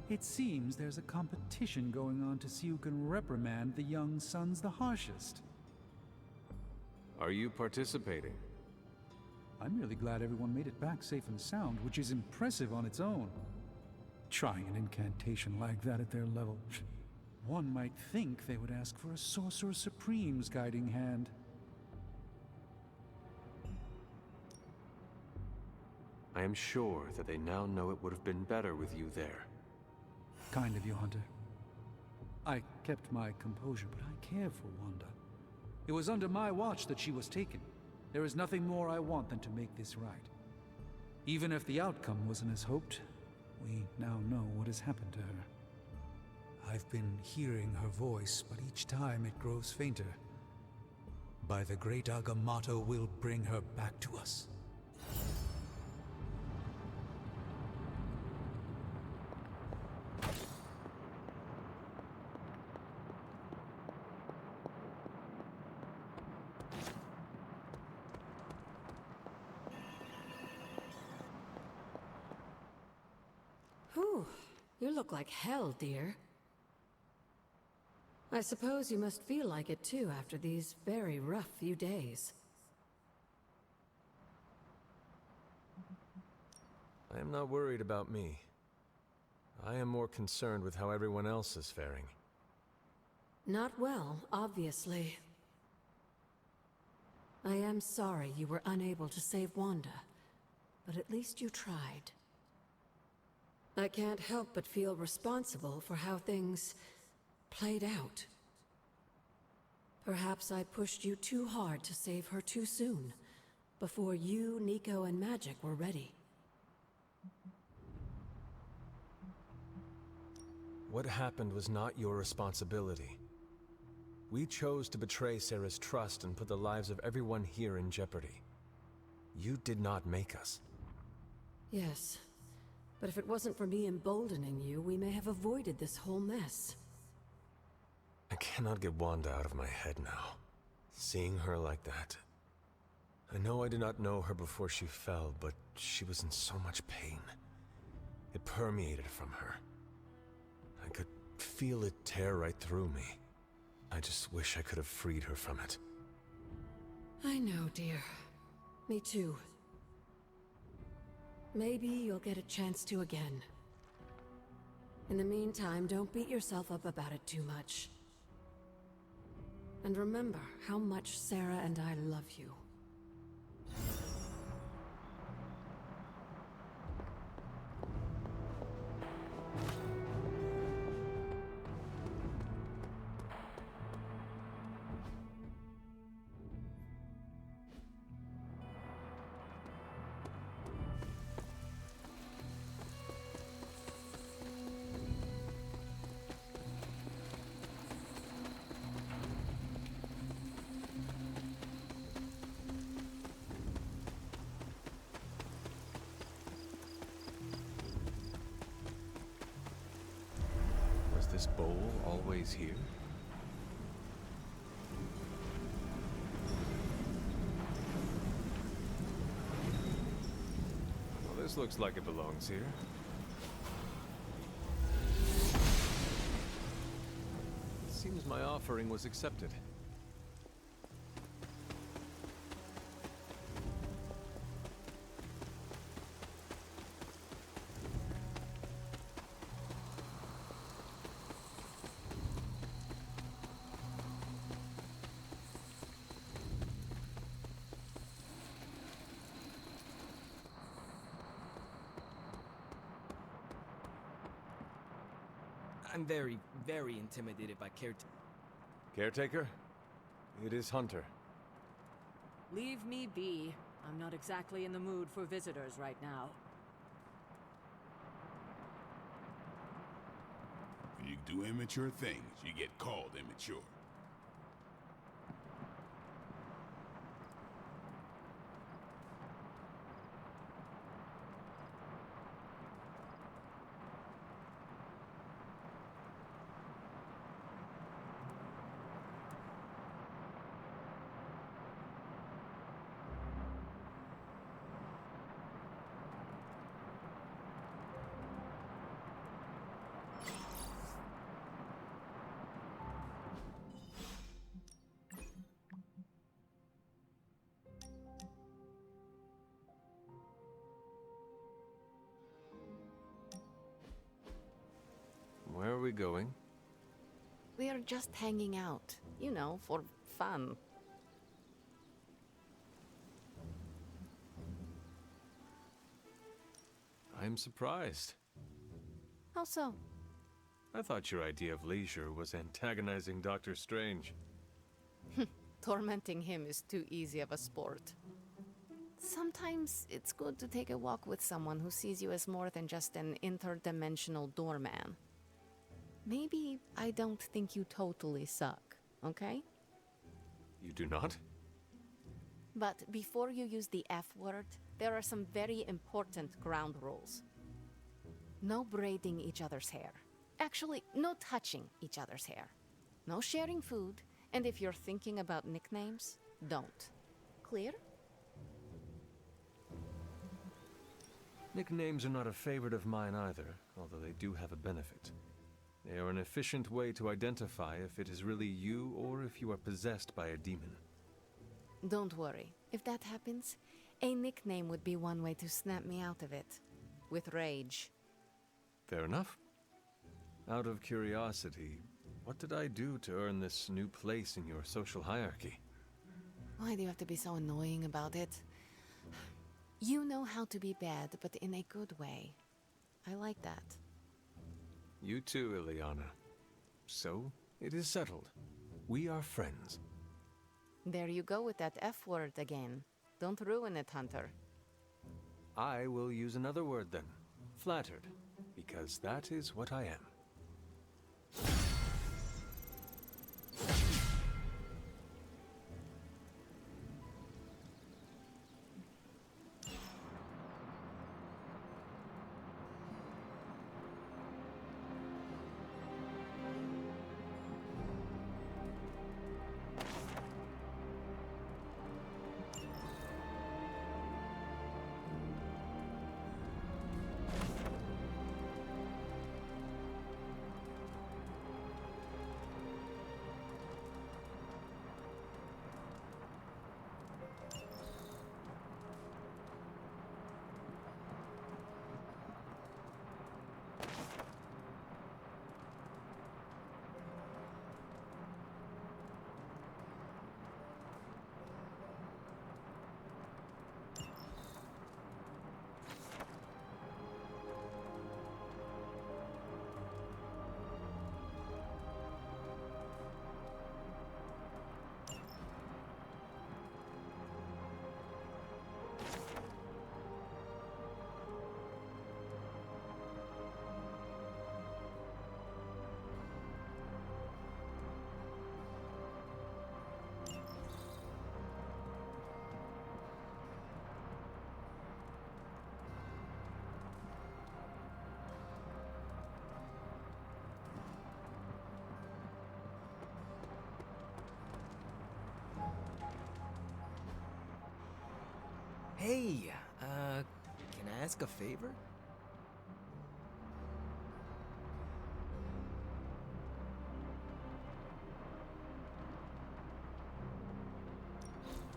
It seems there's a competition going on to see who can reprimand the young sons the harshest. Are you participating? I'm really glad everyone made it back safe and sound, which is impressive on its own. Trying an incantation like that at their level. One might think they would ask for a Sorcerer Supreme's guiding hand. I am sure that they now know it would have been better with you there. Kind of you, Hunter. I kept my composure, but I care for Wanda. It was under my watch that she was taken. There is nothing more I want than to make this right. Even if the outcome wasn't as hoped, we now know what has happened to her. I've been hearing her voice, but each time it grows fainter. By the great Agamotto will bring her back to us. Whew. You look like hell, dear. I suppose you must feel like it too after these very rough few days. I am not worried about me. I am more concerned with how everyone else is faring. Not well, obviously. I am sorry you were unable to save Wanda, but at least you tried. I can't help but feel responsible for how things played out. Perhaps I pushed you too hard to save her too soon, before you, Nico, and Magic were ready. What happened was not your responsibility. We chose to betray Sarah's trust and put the lives of everyone here in jeopardy. You did not make us. Yes, but if it wasn't for me emboldening you, we may have avoided this whole mess. I cannot get Wanda out of my head now. Seeing her like that. I know I did not know her before she fell, but she was in so much pain. It permeated from her. I could feel it tear right through me. I just wish I could have freed her from it. I know, dear. Me too. Maybe you'll get a chance to again. In the meantime, don't beat yourself up about it too much. And remember how much Sarah and I love you. Was this bowl always here? Well, this looks like it belongs here. It seems my offering was accepted. I'm very, very intimidated by Caretaker? It is Hunter. Leave me be. I'm not exactly in the mood for visitors right now. When you do immature things, you get called immature. Where are we going? We are just hanging out, you know, for fun. I'm surprised. How so? I thought your idea of leisure was antagonizing Doctor Strange. Tormenting him is too easy of a sport. Sometimes it's good to take a walk with someone who sees you as more than just an interdimensional doorman. Maybe I don't think you totally suck, okay? You do not? But before you use the F word, there are some very important ground rules. No braiding each other's hair. Actually, no touching each other's hair. No sharing food, and if you're thinking about nicknames, don't. Clear? Nicknames are not a favorite of mine either, although they do have a benefit. They are an efficient way to identify if it is really you or if you are possessed by a demon. Don't worry. If that happens, a nickname would be one way to snap me out of it. With rage. Fair enough. Out of curiosity, what did I do to earn this new place in your social hierarchy? Why do you have to be so annoying about it? You know how to be bad, but in a good way. I like that. You too, Ileana. So, it is settled. We are friends. There you go with that F word again. Don't ruin it, Hunter. I will use another word then. Flattered. Because that is what I am. Hey, can I ask a favor?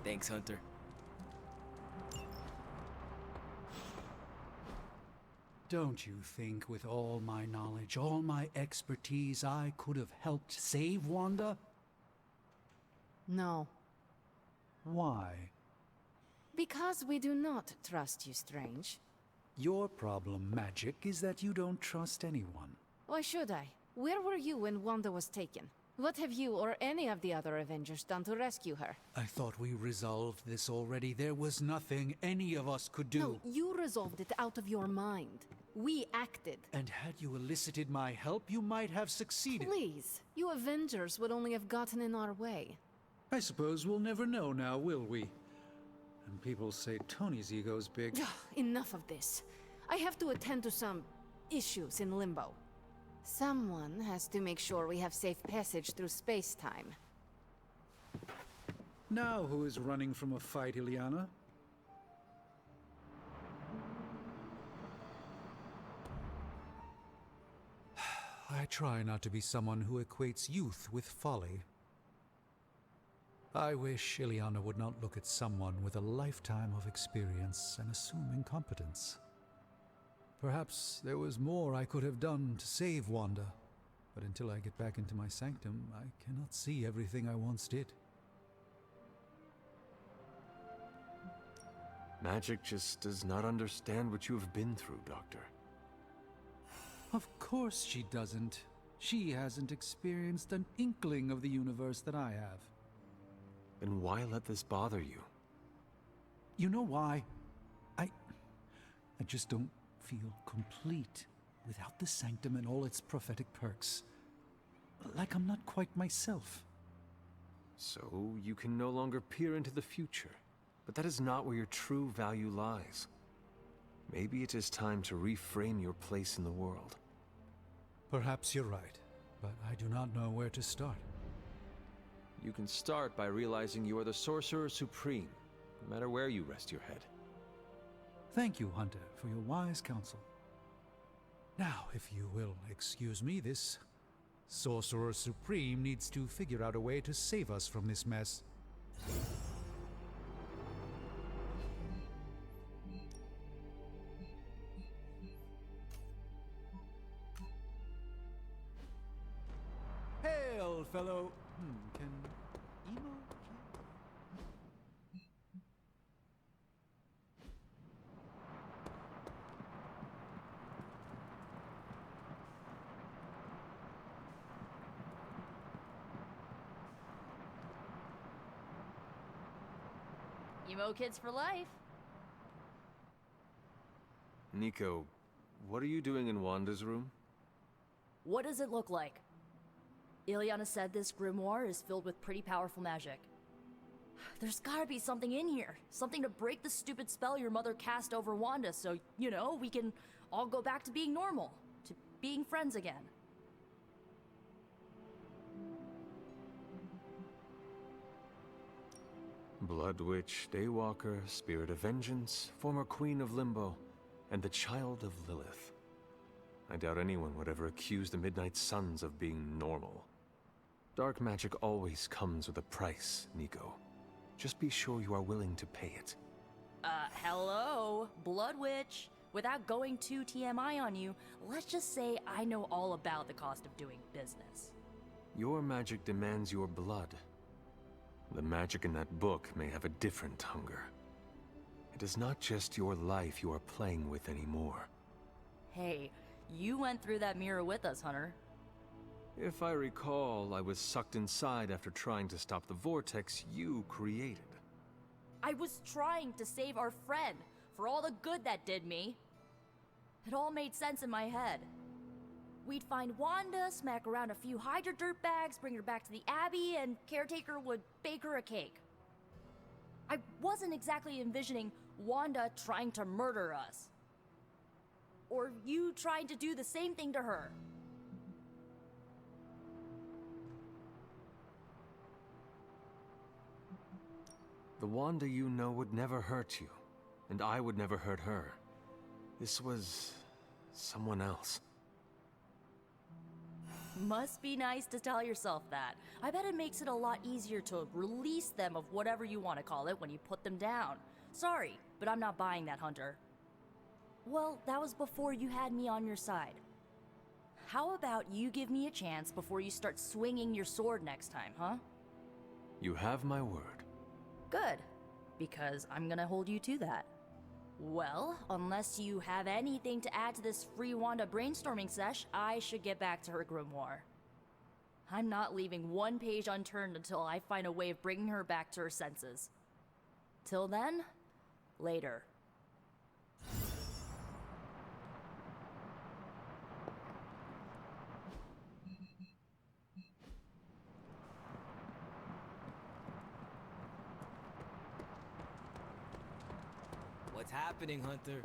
Thanks, Hunter. Don't you think with all my knowledge, all my expertise, I could have helped save Wanda? No. Why? Because we do not trust you, Strange. Your problem, Magic, is that you don't trust anyone. Why should I? Where were you when Wanda was taken? What have you or any of the other Avengers done to rescue her? I thought we resolved this already. There was nothing any of us could do. No, you resolved it out of your mind. We acted. And had you elicited my help, you might have succeeded. Please, you Avengers would only have gotten in our way. I suppose we'll never know now, will we? And people say Tony's ego's big. Enough of this. I have to attend to some issues in Limbo. Someone has to make sure we have safe passage through space-time. Now who is running from a fight, Ileana? I try not to be someone who equates youth with folly. I wish Ileana would not look at someone with a lifetime of experience and assume incompetence. Perhaps there was more I could have done to save Wanda, but until I get back into my sanctum, I cannot see everything I once did. Magic just does not understand what you have been through, Doctor. Of course she doesn't. She hasn't experienced an inkling of the universe that I have. Then why let this bother you? You know why? I just don't feel complete without the sanctum and all its prophetic perks. Like I'm not quite myself. So you can no longer peer into the future. But that is not where your true value lies. Maybe it is time to reframe your place in the world. Perhaps you're right, but I do not know where to start. You can start by realizing you are the Sorcerer Supreme, no matter where you rest your head. Thank you, Hunter, for your wise counsel. Now, if you will excuse me, this Sorcerer Supreme needs to figure out a way to save us from this mess. Hail, fellow. Can Emo? Emo kids for life. Nico, what are you doing in Wanda's room? What does it look like? Ileana said this grimoire is filled with pretty powerful magic. There's gotta be something in here. Something to break the stupid spell your mother cast over Wanda so, you know, we can all go back to being normal. To being friends again. Blood Witch, Daywalker, Spirit of Vengeance, former Queen of Limbo, and the Child of Lilith. I doubt anyone would ever accuse the Midnight Suns of being normal. Dark magic always comes with a price, Nico. Just be sure you are willing to pay it. Hello, Blood Witch. Without going too TMI on you, let's just say I know all about the cost of doing business. Your magic demands your blood. The magic in that book may have a different hunger. It is not just your life you are playing with anymore. Hey, you went through that mirror with us, Hunter. If I recall, I was sucked inside after trying to stop the vortex you created. I was trying to save our friend for all the good that did me. It all made sense in my head. We'd find Wanda, smack around a few Hydra dirtbags, bring her back to the Abbey, and Caretaker would bake her a cake. I wasn't exactly envisioning Wanda trying to murder us. Or you trying to do the same thing to her. The Wanda you know would never hurt you, and I would never hurt her. This was someone else. Must be nice to tell yourself that. I bet it makes it a lot easier to release them of whatever you want to call it when you put them down. Sorry, but I'm not buying that, Hunter. Well, that was before you had me on your side. How about you give me a chance before you start swinging your sword next time, huh? You have my word. Good, because I'm gonna hold you to that. Well, unless you have anything to add to this free Wanda brainstorming sesh, I should get back to her grimoire. I'm not leaving one page unturned until I find a way of bringing her back to her senses. Till then, later. What's happening, Hunter?